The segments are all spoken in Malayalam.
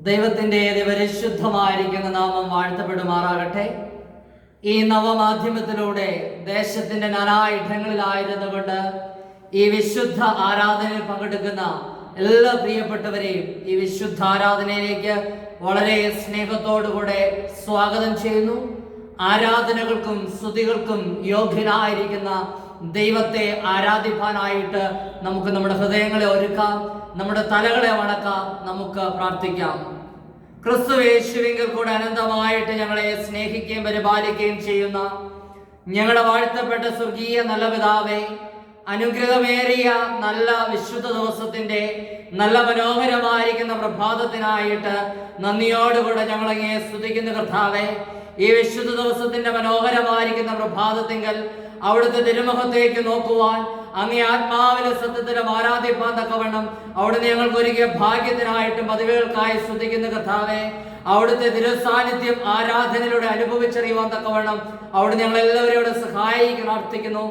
ദൈവത്തിൻ്റെ പരിശുദ്ധമായിരിക്കുന്ന നാമം വാഴ്ത്തപ്പെടുമാറാകട്ടെ. ഈ നവമാധ്യമത്തിലൂടെ ദേശത്തിൻ്റെ നാനായിടങ്ങളിലായിരുന്നു കൊണ്ട് ഈ വിശുദ്ധ ആരാധനയിൽ പങ്കെടുക്കുന്ന എല്ലാ പ്രിയപ്പെട്ടവരെയും ഈ വിശുദ്ധ ആരാധനയിലേക്ക് വളരെ സ്നേഹത്തോടുകൂടെ സ്വാഗതം ചെയ്യുന്നു. ആരാധനകൾക്കും സ്തുതികൾക്കും യോഗ്യനായിരിക്കുന്ന ദൈവത്തെ ആരാധിക്കാനായിട്ട് നമുക്ക് നമ്മുടെ ഹൃദയങ്ങളെ ഒരുക്കാം, നമ്മുടെ തലകളെ വണക്കാം, നമുക്ക് പ്രാർത്ഥിക്കാം. ക്രിസ്തുയേശുവിങ്കിൽ കൂടെ അനന്തമായിട്ട് ഞങ്ങളെ സ്നേഹിക്കുകയും പരിപാലിക്കുകയും ചെയ്യുന്ന ഞങ്ങളുടെ വാഴ്ത്തപ്പെട്ട സ്വർഗീയ നല്ല പിതാവേ, അനുഗ്രഹമേറിയ നല്ല വിശുദ്ധ ദിവസത്തിന്റെ നല്ല മനോഹരമായിരിക്കുന്ന പ്രഭാതത്തിനായിട്ട് നന്ദിയോടുകൂടെ ഞങ്ങളങ്ങേ സ്തുതിക്കുന്ന കർത്താവേ, ഈ വിശുദ്ധ ദിവസത്തിന്റെ മനോഹരമായിരിക്കുന്ന പ്രഭാതത്തിങ്കൽ അവിടുത്തെ തിരുമുഖത്തേക്ക് നോക്കുവാൻ, അങ്ങേ ആത്മാവിലെ സത്യത്തിലും ആരാധിപ്പാൻ തക്കവണ്ണം അവിടുന്ന് ഞങ്ങൾക്ക് ഒരുക്കിയ ഭാഗ്യത്തിനായിട്ടും പദവികൾക്കായി സ്തുതിക്കുന്ന കർത്താവേ, അവിടുത്തെ തിരുസാന്നിധ്യം ആരാധനയിലൂടെ അനുഭവിച്ചറിയുവാൻ തക്കവണ്ണം അവിടുന്ന് ഞങ്ങളെല്ലാവരെയും സഹായിക്കാൻ പ്രാർത്ഥിക്കുന്നു.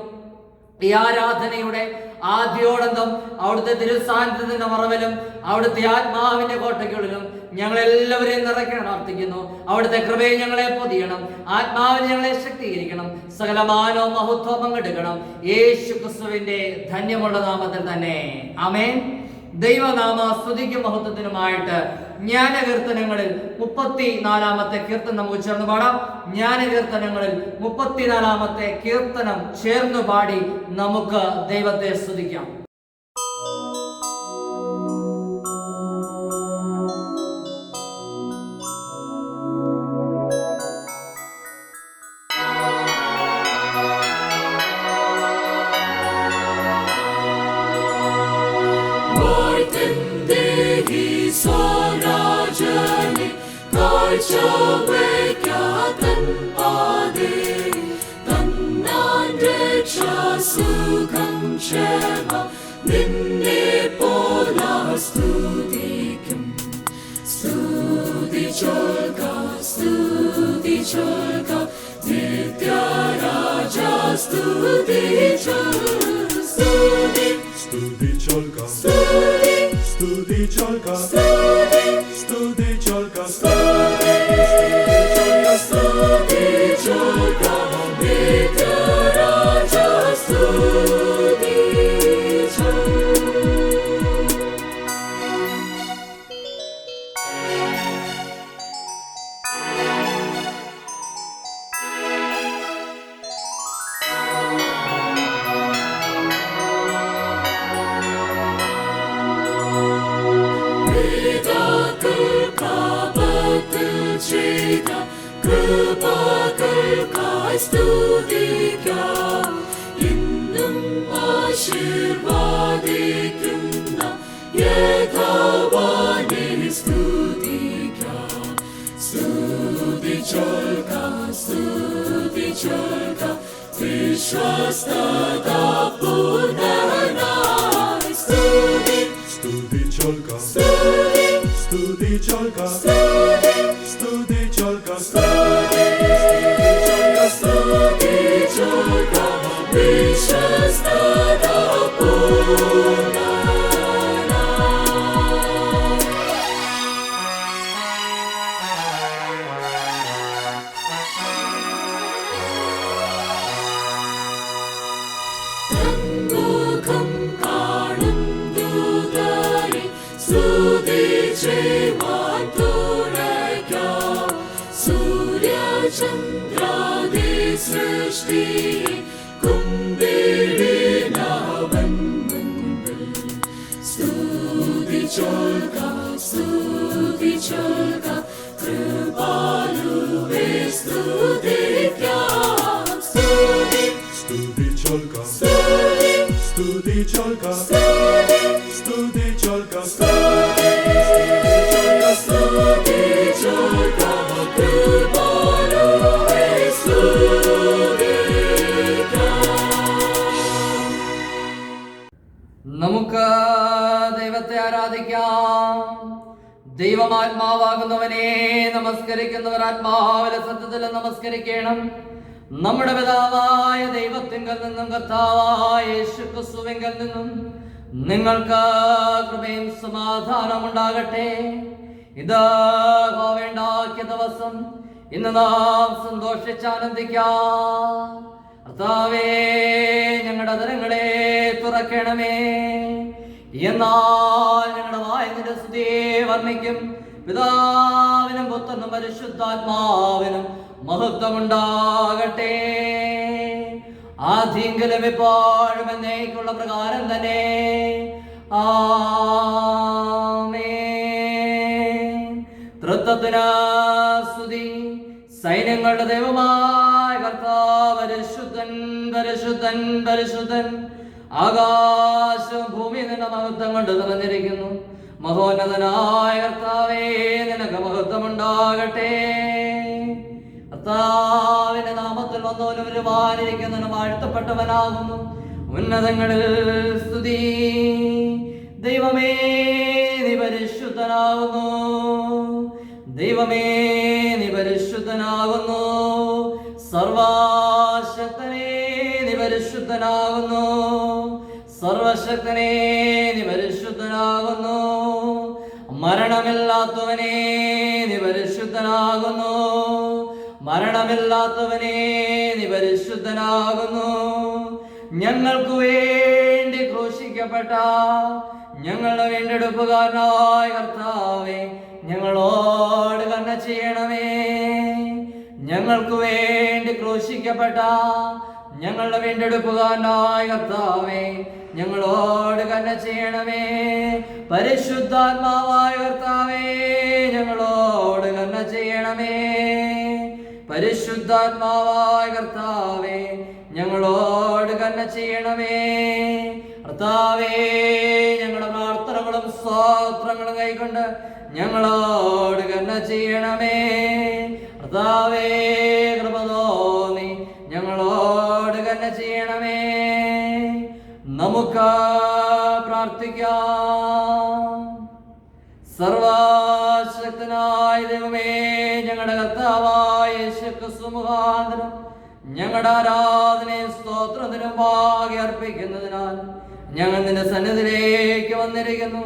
ഈ ആരാധനയുടെ ആദ്യോടന്തം അവിടുത്തെ തിരുസാന്നിധ്യത്തിന്റെ മറവിലും അവിടുത്തെ ആത്മാവിന്റെ കോട്ടയ്ക്കുള്ളിലും ഞങ്ങളെല്ലാവരെയും നിറയ്ക്കണം പ്രാർത്ഥിക്കുന്നു. അവിടുത്തെ കൃപയെ ഞങ്ങളെ പൊതിയണം, ആത്മാവിനെ ഞങ്ങളെ ശക്തീകരിക്കണം, സകലമാനവും മഹത്വം പങ്കെടുക്കണം. യേശു ക്രിസ്തുവിന്റെ ധന്യമുള്ള നാമത്തിൽ തന്നെ ആമേൻ. ദൈവനാമ സ്തുതിക്കും മഹത്വത്തിനുമായിട്ട് ജ്ഞാനകീർത്തനങ്ങളിൽ 34 കീർത്തനം നമുക്ക് ചേർന്ന് പാടാം. ജ്ഞാനകീർത്തനങ്ങളിൽ 34 കീർത്തനം ചേർന്ന് പാടി നമുക്ക് ദൈവത്തെ സ്തുതിക്കാം. നിന്നെ പോലാ സ്തുതിക്കും. സ്തുതിച്ചോൾക സ്തുതിച്ചോൾക നിത്യരാജ സ്തുതിച്ചോൾക സ്തുതി സ്തുതിച്ചോൾക സ്തുതി സ്തുതിച്ചോൾക സ്തുതി സ്തുതിച്ചോൾക സ്തുതി സ്തുതിച്ചോൾക നിത്യരാജ സ്തുതി. കൃപകൾക്കായി സ്തുതിക്കാം, ഇന്നും ആശീർവാദിക്കുന്ന യഹോവയെ സ്തുതിക്കാം. സ്തുതിച്ചോൾക സ്തുതിച്ചോൾക വിശ്വസ്തത പൂർണ്ണനായി സ്തുതി സ്തുതിച്ചോൾക സ്തുതി സ്തുതിച്ചോൾക സ്തുതി സ്തുതിച്ചോൾക സ്തുതി സ്തുതിച്ചോൾക വിശ്വസ്തത തന്മുഖം കാണും ദൂതരെ സ്തുതിച്ചേവാൻ തുണയ്ക്കാം. സൂര്യചന്ദ്രാദി സൃഷ്ടി കുമ്പിടിനവൻ മുൻപിൽ സ്തുതിച്ചോൾക സ്തുതിച്ചോൾക കൃപാലുവേ സ്തുതിക്കാം. സ്തുതി സ്തുതിച്ചോൾക സ്തുതി സ്തുതിച്ചോൾക സ്തുതി സ്തുതിച്ചോൾക സ്തുതി സ്തുതിച്ചോൾക കൃപാലുവേ സ്തുതിക്കാം. നമുക്ക് ദൈവത്തെ ആരാധിക്കാം. ദൈവമാത്മാവാകുന്നവനെ നമസ്കരിക്കുന്നവർ ആത്മാവിലെ സത്യത്തിൽ നമസ്കരിക്കണം. നമ്മുടെ പിതാവായ ദൈവത്തിങ്കൽ നിന്നും കർത്താവായ യേശുക്രിസ്തുവിങ്കൽ നിന്നും നിങ്ങൾക്ക് കൃപയും സമാധാനം ഉണ്ടാകട്ടെ. ഇത് യഹോവയുണ്ടാക്കിയ ദിവസം, ഇന്ന് നാം സന്തോഷിച്ചാനന്ദിക്കാം. കർത്താവേ, ഞങ്ങളുടെ അധരങ്ങളെ തുറക്കണമേ. എന്നാൽ ഞങ്ങളുടെ വായ നിന്റെ സ്തുതിയെ വർണ്ണിക്കും. പിതാവിനും പുത്രനും പരിശുദ്ധാത്മാവിനും മഹത്വമുണ്ടാകട്ടെ. ആദ്യങ്കിലും എപ്പോഴും എന്നേക്കുള്ള പ്രകാരം തന്നെ. ആമേൻ. തൃത്വത്തിന് സ്തുതി. സൈന്യങ്ങളുടെ ദൈവമായ കർത്താവ് പരിശുദ്ധൻ, പരിശുദ്ധൻ, പരിശുദ്ധൻ. ആകാശവും ഭൂമി നിന്റെ മഹത്വം കൊണ്ട് നിറഞ്ഞിരിക്കുന്നു. മഹോന്നതനായ കർത്താവേ, നിനക്ക് മഹത്വമുണ്ടാകട്ടെ. കർത്താവിന്റെ നാമത്തിൽ വന്നവനും വരുവാനിരിക്കുന്നവനും വാഴ്ത്തപ്പെട്ടവനാകുന്നു. ഉന്നതങ്ങളിൽ സ്തുതി. ദൈവമേ, നീ പരിശുദ്ധനാകുന്നു. ദൈവമേ, നീ പരിശുദ്ധനാകുന്നു. സർവശക്തനേ, നീ പരിശുദ്ധനാകുന്നു. സർവശക്തനേ, നീ പരിശുദ്ധനാകുന്നു. മരണമില്ലാത്തവനേ, നീ പരിശുദ്ധനാകുന്നു. മരണമില്ലാത്തവനേ, നീ പരിശുദ്ധനാകുന്നു. ഞങ്ങൾക്ക് വേണ്ടി ക്രൂശിക്കപ്പെട്ട ഞങ്ങളുടെ വീണ്ടെടുപ്പുകാരനായ കർത്താവേ, ഞങ്ങളോട് കരുണ ചെയ്യണമേ. ഞങ്ങൾക്ക് വേണ്ടി ക്രൂശിക്കപ്പെട്ട ഞങ്ങളുടെ വീണ്ടെടുപ്പുകാരനായ കർത്താവേ, ഞങ്ങളോട് കരുണ ചെയ്യണമേ. പരിശുദ്ധാത്മാവായ കർത്താവേ, ഞങ്ങളോട് കരുണ ചെയ്യണമേ. പരിശുദ്ധാത്മാവായ കർത്താവേ, ഞങ്ങളോട് കരുണ ചെയ്യണമേ. കർത്താവേ, ഞങ്ങളുടെ പ്രാർത്ഥനകളും സ്തോത്രങ്ങളും കൈക്കൊണ്ട് ഞങ്ങളോട് കരുണ ചെയ്യണമേ. കർത്താവേ, കൃപ തോന്നി ഞങ്ങളോട് കരുണ ചെയ്യണമേ. നമുക്ക് പ്രാർത്ഥിക്കാം. സർവശക്തനായ ദൈവമേ, ഞങ്ങളുടെ കർത്താവായ യേശുക്രിസ്തു മുഖാന്തരം ഞങ്ങളുടെ ആരാധനയും സ്തോത്രത്തിനും ഭാഗ്യം അർപ്പിക്കുന്നതിനാൽ ഞങ്ങൾ നിന്റെ സന്നിധിയിലേക്ക് വന്നിരിക്കുന്നു.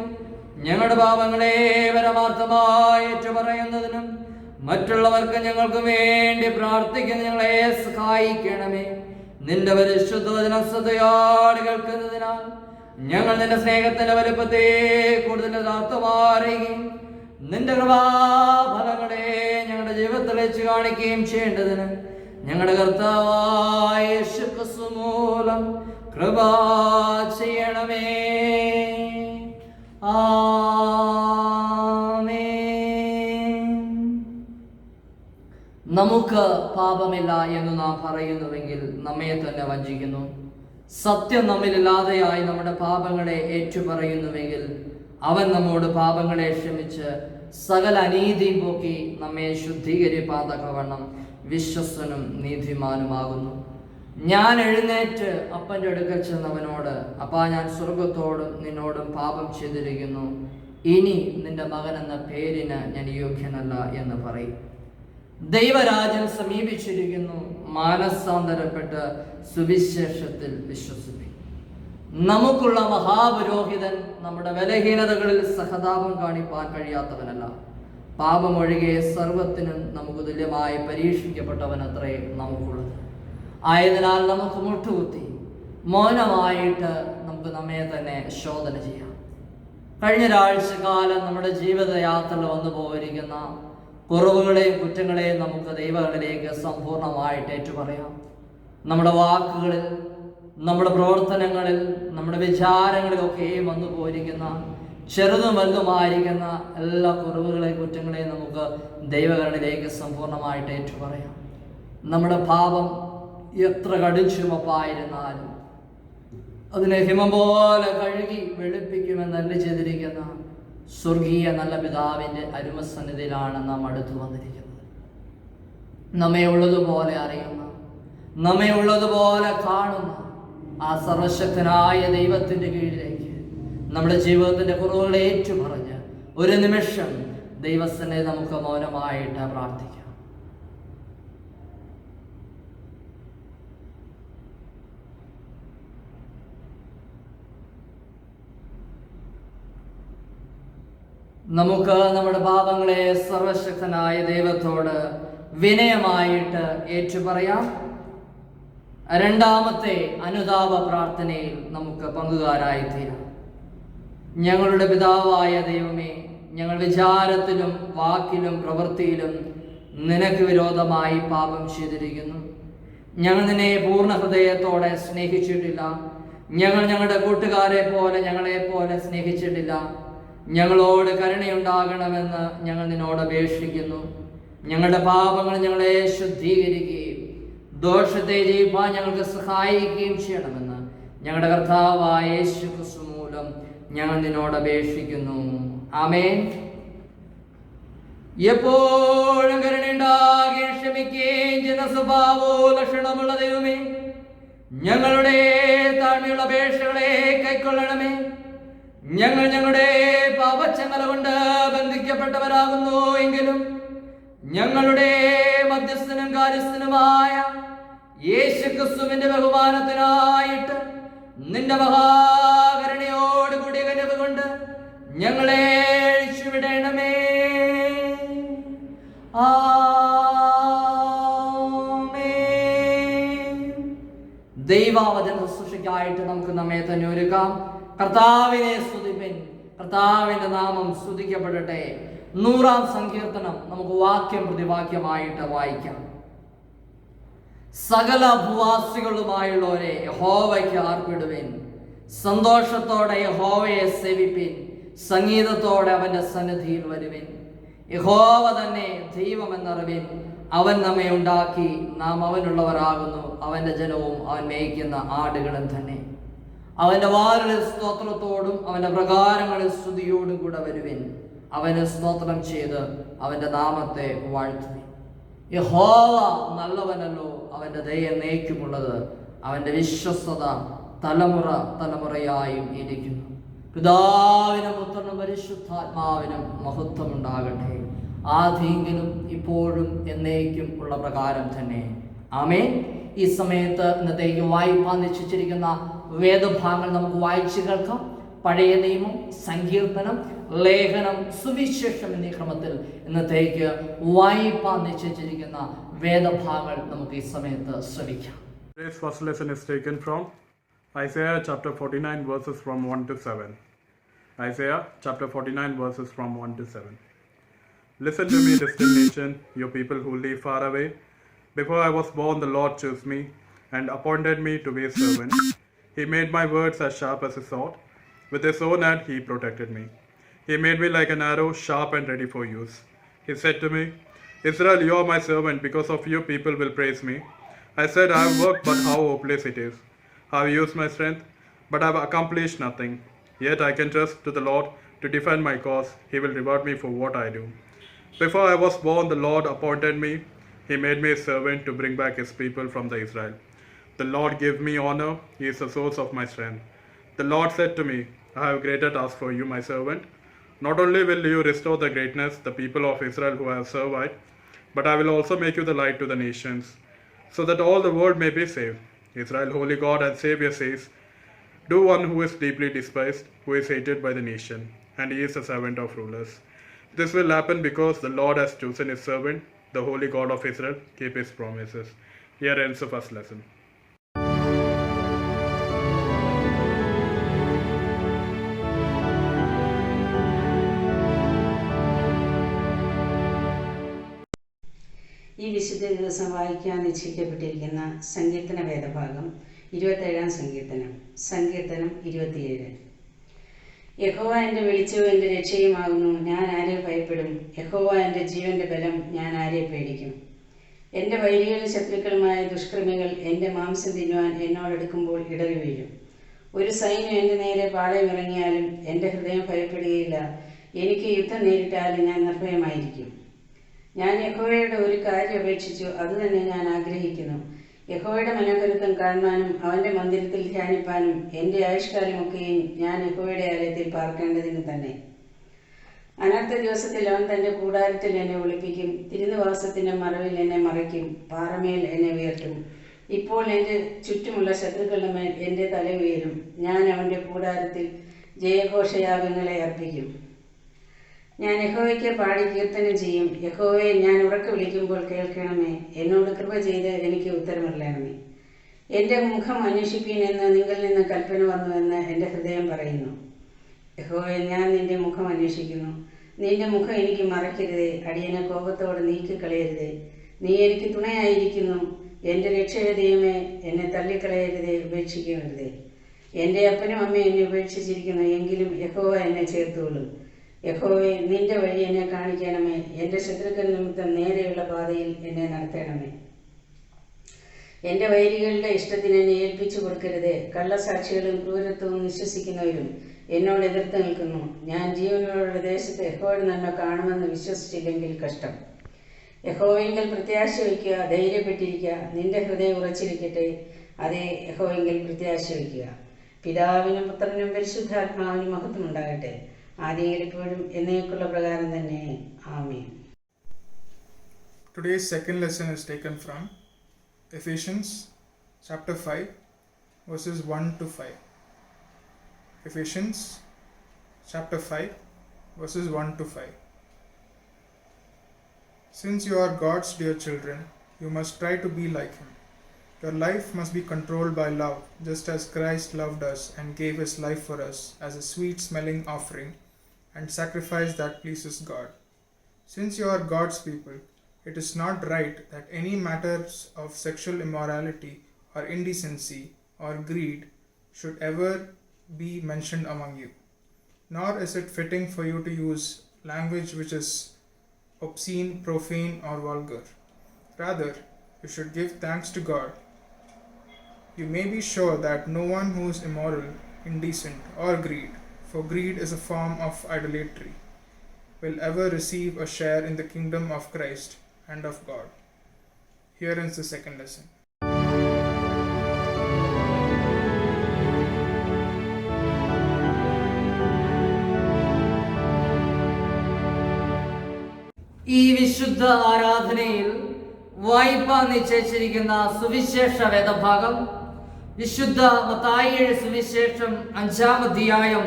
ഞങ്ങളുടെ പാപങ്ങളെ പരമാർത്ഥമായി ഏറ്റുപറയുന്നതിനും മറ്റുള്ളവർക്ക് ഞങ്ങൾക്ക് വേണ്ടി പ്രാർത്ഥിക്കുന്ന ഞങ്ങളെ സഹായിക്കണമേ. നിന്റെ പരിശുദ്ധ വചനം ശ്രദ്ധയോടെ കേൾക്കുന്നതിനാൽ ഞങ്ങൾ നിന്റെ സ്നേഹത്തിന്റെ വലുപ്പത്തെ കൂടുതൽ യഥാർത്ഥമാറുകയും നിന്റെ കൃപാഫലങ്ങളെ ഞങ്ങളുടെ ജീവിതത്തിൽ വെച്ച് കാണിക്കുകയും ചെയ്യേണ്ടതിന് ഞങ്ങളുടെ കർത്താവായ യേശുക്രിസ്തു മൂലം കൃപ ചെയ്യണമേ. ആമേൻ. നമുക്ക് പാപമില്ല എന്ന് നാം പറയുന്നുവെങ്കിൽ നമ്മെ തന്നെ വഞ്ചിക്കുന്നു. സത്യം നമ്മിലില്ലാതെയായി നമ്മുടെ പാപങ്ങളെ ഏറ്റുപറയുന്നുവെങ്കിൽ അവൻ നമ്മോട് പാപങ്ങളെ ക്ഷമിച്ച് സകല അനീതിയും പോക്കി നമ്മെ ശുദ്ധീകരിപ്പാതക്കവണ്ണം വിശ്വസ്തനും നീതിമാനുമാകുന്നു. ഞാൻ എഴുന്നേറ്റ് അപ്പൻ്റെ അടുക്കൽ ചെന്നവനോട്, അപ്പാ, ഞാൻ സ്വർഗത്തോടും നിന്നോടും പാപം ചെയ്തിരിക്കുന്നു, ഇനി നിന്റെ മകൻ എന്ന പേരിന് ഞാൻ യോഗ്യനല്ല എന്ന് പറയും. ദൈവരാജ്യം സമീപിച്ചിരിക്കുന്നു. മാനസാന്തരപ്പെട്ട് സുവിശേഷത്തിൽ വിശ്വസിപ്പിക്കും. നമുക്കുള്ള മഹാപുരോഹിതൻ നമ്മുടെ ബലഹീനതകളിൽ സഹതാപം കാണിപ്പാൻ കഴിയാത്തവനല്ല. പാപമൊഴികെ സർവത്തിനും നമുക്ക് തുല്യമായി പരീക്ഷിക്കപ്പെട്ടവനത്രേ നമുക്കുള്ളത്. ആയതിനാൽ നമുക്ക് മുട്ടുകുത്തി മൗനമായിട്ട് നമുക്ക് നമ്മെ തന്നെ ശോധന ചെയ്യാം. കഴിഞ്ഞ ഒരാഴ്ച കാലം നമ്മുടെ ജീവിതയാത്രയിൽ വന്നു പോയിരിക്കുന്ന കുറവുകളെയും കുറ്റങ്ങളെയും നമുക്ക് ദൈവങ്ങളിലേക്ക് സമ്പൂർണ്ണമായിട്ട് ഏറ്റുപറയാം. നമ്മുടെ വാക്കുകളിൽ, നമ്മുടെ പ്രവർത്തനങ്ങളിൽ, നമ്മുടെ വിചാരങ്ങളിലൊക്കെയും വന്നു പോയിരിക്കുന്ന ചെറുതും വലുതുമായിരിക്കുന്ന എല്ലാ കുറവുകളെയും കുറ്റങ്ങളെയും നമുക്ക് ദൈവങ്ങളിലേക്ക് സമ്പൂർണ്ണമായിട്ട് ഏറ്റുപറയാം. നമ്മുടെ പാപം എത്ര കടുംചുമപ്പായിരുന്നാലും അതിനെ ഹിമം പോലെ കഴുകി വെളുപ്പിക്കുമെന്നല്ല ചെയ്തിരിക്കുന്ന സ്വർഗീയ നല്ല പിതാവിൻ്റെ അരുമസന്നിധിയിലാണ് നാം അടുത്തു വന്നിരിക്കുന്നത്. നമ്മെ ഉള്ളതുപോലെ അറിയുന്ന, നമ്മെ ഉള്ളതുപോലെ കാണുന്ന ആ സർവശക്തനായ ദൈവത്തിൻ്റെ കീഴിലേക്ക് നമ്മുടെ ജീവിതത്തിൻ്റെ കുറവുകളെ ഏറ്റുപറഞ്ഞ് ഒരു നിമിഷം ദൈവസന്നിധി നമുക്ക് മൗനമായിട്ട് പ്രാർത്ഥിക്കാം. നമുക്ക് നമ്മുടെ പാപങ്ങളെ സർവശക്തനായ ദൈവത്തോട് വിനയമായിട്ട് ഏറ്റുപറയാം. രണ്ടാമത്തെ അനുതാപ പ്രാർത്ഥനയിൽ നമുക്ക് പങ്കുകാരായിത്തീരാം. ഞങ്ങളുടെ പിതാവായ ദൈവമേ, ഞങ്ങൾ വിചാരത്തിലും വാക്കിലും പ്രവൃത്തിയിലും നിനക്ക് വിരോധമായി പാപം ചെയ്തിരിക്കുന്നു. ഞങ്ങൾ നിന്നെ പൂർണ്ണ ഹൃദയത്തോടെ സ്നേഹിച്ചിട്ടില്ല. ഞങ്ങൾ ഞങ്ങളുടെ കൂട്ടുകാരെ പോലെ ഞങ്ങളെപ്പോലെ സ്നേഹിച്ചിട്ടില്ല. ഞങ്ങളോട് കരുണയുണ്ടാകണമെന്ന് ഞങ്ങൾ നിന്നോട് അപേക്ഷിക്കുന്നു. ഞങ്ങളുടെ പാപങ്ങൾ ഞങ്ങളെ ശുദ്ധീകരിക്കുകയും ദോഷത്തെ ജയിപ്പാൻ ഞങ്ങൾക്ക് സഹായിക്കുകയും ചെയ്യണമെന്ന് ഞങ്ങളുടെ കർത്താവായ യേശു ക്രിസ്തു മൂലം ഞങ്ങൾ നിന്നോട് അപേക്ഷിക്കുന്നു. ആമേൻ. എപ്പോഴും കരുണയുണ്ടാകുകയും ക്ഷമിക്കുകയും ചെയ്യുന്ന സ്വഭാവവും ലക്ഷണമുള്ള ദൈവമേ, ഞങ്ങളുടെ താഴ്മയുള്ള അപേക്ഷകളെ കൈക്കൊള്ളണമേ. ഞങ്ങൾ ഞങ്ങളുടെ പാപച്ചങ്ങല കൊണ്ട് ബന്ധിക്കപ്പെട്ടവരാകുന്നു എങ്കിലും ഞങ്ങളുടെ മധ്യസ്ഥനും കാര്യസ്ഥനുമായ യേശു ക്രിസ്തുവിന്റെ ബഹുമാനത്തിനായിട്ട് നിന്റെ മഹാകരുണയോടുകൂടിയ കനിവ് കൊണ്ട് ഞങ്ങളെ അഴിച്ചുവിടണമേ. ദൈവവചന ശുശ്രൂഷയ്ക്കായിട്ട് നമുക്ക് നമ്മെ തന്നെ ഒരുക്കാം. കർത്താവിനെ സ്തുതിപ്പിൻ. കർത്താവിന്റെ നാമം സ്തുതിക്കപ്പെടട്ടെ. 100-ാം സങ്കീർത്തനം നമുക്ക് വാക്യം പ്രതിവാക്യമായിട്ട് വായിക്കാം. സകല ഭൂവാസികളുമായുള്ളവരെ യഹോവയ്ക്ക് ആർപ്പിടുവിൻ. സന്തോഷത്തോടെ യഹോവയെ സേവിപ്പിൻ. സംഗീതത്തോടെ അവന്റെ സന്നിധിയിൽ വരുവിൻ. യഹോവ തന്നെ ദൈവമെന്നറിവിൻ. അവൻ നമ്മെ ഉണ്ടാക്കി, നാം അവനുള്ളവരാകുന്നു. അവന്റെ ജനവും അവൻ മേയ്ക്കുന്ന ആടുകളും തന്നെ. അവന്റെ വാരുകളിൽ സ്തോത്രത്തോടും അവന്റെ പ്രകാരങ്ങളിൽ സ്തുതിയോടും കൂടെ വരുവിൻ. അവന് സ്തോത്രം ചെയ്ത് അവന്റെ നാമത്തെ വാഴ്ത്തുവിൻ. യഹോവ നല്ലവനല്ലോ, അവന്റെ ദയ എന്നേക്കുമുള്ളത്. അവന്റെ വിശ്വസ്തത തലമുറ തലമുറയായും ഇരിക്കുന്നു. പിതാവിനും പുത്രനും പരിശുദ്ധാത്മാവിനും മഹത്വമുണ്ടാകട്ടെ, ആദിയിലും ഇപ്പോഴും എന്നേക്കും ഉള്ള പ്രകാരം തന്നെ. ആമേൻ. ഈ സമയത്ത് ഇന്നത്തേക്ക് വായിപ്പാൻ നിശ്ചയിച്ചിരിക്കുന്ന വേദഭാഗങ്ങൾ നമുക്ക് വായിച്ചു കേൾക്കാം. പഴയ നിയമം, സങ്കീർത്തനം, ലേഖനം, സുവിശേഷം എന്നീ ക്രമത്തിൽ ഇന്നത്തേക്ക് വായിപ്പാൻ നിശ്ചയിച്ചിരിക്കുന്ന വേദഭാഗങ്ങൾ നമുക്ക് ഈ സമയത്ത് ശ്രവിക്കാം. Today's first lesson is taken from Isaiah chapter 49 verses from 1 to 7. Isaiah chapter 49 verses from 1 to 7. Listen to me, distant nation, you people who live far away. Before I was born, the Lord chose me and appointed me to be a servant. He made my words as sharp as a sword. With his own hand he protected me. He made me like an arrow, sharp and ready for use. He said to me, Israel, you are my servant. Because of you, people will praise me. I said, I have worked, but how hopeless it is. I have used my strength, but I have accomplished nothing. Yet I can trust to the Lord to defend my cause. He will reward me for what I do. Before I was born, the Lord appointed me. He made me a servant to bring back his people from the Israel. The Lord gave me honor. He is the source of my strength. The Lord said to me, I have greater task for you, my servant. Not only will you restore the greatness, the people of Israel who have served, but I will also make you the light to the nations, so that all the world may be saved. Israel, holy God and Savior, says, do one who is deeply despised, who is hated by the nation, and he is a servant of rulers. This will happen because the Lord has chosen his servant, the holy God of Israel, keep his promises. Here ends the first lesson. ഈ വിശുദ്ധ ദിവസം വായിക്കാൻ നിശ്ചയിക്കപ്പെട്ടിരിക്കുന്ന സങ്കീർത്തന വേദഭാഗം 27-ാം സങ്കീർത്തനം. സങ്കീർത്തനം 27. യഹോവ എൻ്റെ വെളിച്ചവും എൻ്റെ രക്ഷയുമാകുന്നു, ഞാൻ ആരെ ഭയപ്പെടും? യഹോവ എൻ്റെ ജീവന്റെ ബലം, ഞാൻ ആരെ പേടിക്കും? എൻ്റെ വൈരികളും ശത്രുക്കളുമായ ദുഷ്കർമ്മികൾ എൻ്റെ മാംസം തിന്നുവാൻ എന്നോടടുക്കുമ്പോൾ ഇടറി വീഴും. ഒരു സൈന്യം എൻ്റെ നേരെ പാളയമിറങ്ങിയാലും എൻ്റെ ഹൃദയം ഭയപ്പെടുകയില്ല. എനിക്ക് യുദ്ധം നേരിട്ടാലും ഞാൻ നിർഭയമായിരിക്കും. ഞാൻ യഹോവയുടെ ഒരു കാര്യം അപേക്ഷിച്ചു, അതുതന്നെ ഞാൻ ആഗ്രഹിക്കുന്നു. യഹോവയുടെ മനോഹരത്വം കാണുവാനും അവൻ്റെ മന്ദിരത്തിൽ ധ്യാനിപ്പാനും എൻ്റെ ആയുഷ്കാലമൊക്കെയും ഞാൻ യഹോവയുടെ ആലയത്തിൽ പാർക്കേണ്ടതിന് തന്നെ. അനർത്ഥ ദിവസത്തിൽ അവൻ തൻ്റെ കൂടാരത്തിൽ എന്നെ ഒളിപ്പിക്കും. തിരുനിവാസത്തിൻ്റെ മറവിൽ എന്നെ മറയ്ക്കും. പാറമേൽ എന്നെ ഉയർത്തും. ഇപ്പോൾ എൻ്റെ ചുറ്റുമുള്ള ശത്രുക്കളുടെ മേൽ എൻ്റെ തല ഉയരും. ഞാൻ അവൻ്റെ കൂടാരത്തിൽ ജയഘോഷയാഗങ്ങളെ അർപ്പിക്കും. ഞാൻ യഹോവയ്ക്ക് പാടി കീർത്തനം ചെയ്യും. യഹോവയെ ഞാൻ ഉറക്കെ വിളിക്കുമ്പോൾ കേൾക്കണമേ. എന്നോട് കൃപ ചെയ്ത് എനിക്ക് ഉത്തരമരുളണമേ. എൻ്റെ മുഖം അന്വേഷിപ്പീൻ എന്ന് നിങ്ങളിൽ നിന്ന് കൽപ്പന വന്നുവെന്ന് എൻ്റെ ഹൃദയം പറയുന്നു. യഹോവേ, ഞാൻ നിന്റെ മുഖം അന്വേഷിക്കുന്നു. നിന്റെ മുഖം എനിക്ക് മറയ്ക്കരുതേ. അടിയനെ കോപത്തോടെ നീക്കിക്കളയരുതേ. നീ എനിക്ക് തുണയായിരിക്കുന്നു. എൻ്റെ രക്ഷയുടെ ദൈവമേ, എന്നെ തള്ളിക്കളയരുതേ, ഉപേക്ഷിക്കരുതേ. എൻ്റെ അപ്പനും അമ്മയും എന്നെ ഉപേക്ഷിച്ചിരിക്കുന്നു, എങ്കിലും യഹോവ എന്നെ ചേർത്തുകൊള്ളും. യഹോവേ, നിന്റെ വഴി എന്നെ കാണിക്കണമേ. എൻ്റെ ശത്രുക്കൾ നിമിത്തം നേരെയുള്ള പാതയിൽ എന്നെ നടത്തണമേ. എൻ്റെ വൈരികളുടെ ഇഷ്ടത്തിന് എന്നെ ഏൽപ്പിച്ചു കൊടുക്കരുതേ. കള്ളസാക്ഷികളും ക്രൂരത്വവും വിശ്വസിക്കുന്നവരും എന്നോട് എതിർത്ത് നിൽക്കുന്നു. ഞാൻ ജീവനോടുള്ള ദേശത്ത് യഹോവയുടെ നന്മ കാണുമെന്ന് വിശ്വസിച്ചില്ലെങ്കിൽ കഷ്ടം. യഹോവയെങ്കിൽ പ്രത്യാശ വയ്ക്കുക, ധൈര്യപ്പെട്ടിരിക്കുക. നിന്റെ ഹൃദയം ഉറച്ചിരിക്കട്ടെ, അതേ യഹോവയെങ്കിൽ പ്രത്യാശ വയ്ക്കുക. പിതാവിനും പുത്രനും പരിശുദ്ധാത്മാവിനും മഹത്വം ഉണ്ടാകട്ടെ, ആദ്യം ഇപ്പോഴും എന്നേക്കുള്ള പ്രകാരം തന്നെ. ആമേൻ. Today's second lesson is taken from Ephesians chapter 5 verses 1 to 5. Ephesians chapter 5 verses 1 to 5. Since you are God's dear children, you must try to be like Him. Your life must be controlled by love, just as Christ loved us and gave His life for us as a sweet-smelling offering and sacrifice that pleases God. Since you are God's people, it is not right that any matters of sexual immorality or indecency or greed should ever be mentioned among you. Nor is it fitting for you to use language which is obscene, profane, or vulgar. Rather, you should give thanks to God. You may be sure that no one who is immoral, indecent, or greed, for greed is a form of idolatry, will ever receive a share in the kingdom of Christ and of God. Here ends the second lesson. ഈ വിശുദ്ധ ആരാധനയിൽ വായിപ്പാൻ നിശ്ചയിച്ചിരിക്കുന്ന സുവിശേഷ വേദഭാഗം വിശുദ്ധ മത്തായിയുടെ സുവിശേഷം 5-ാം അധ്യായം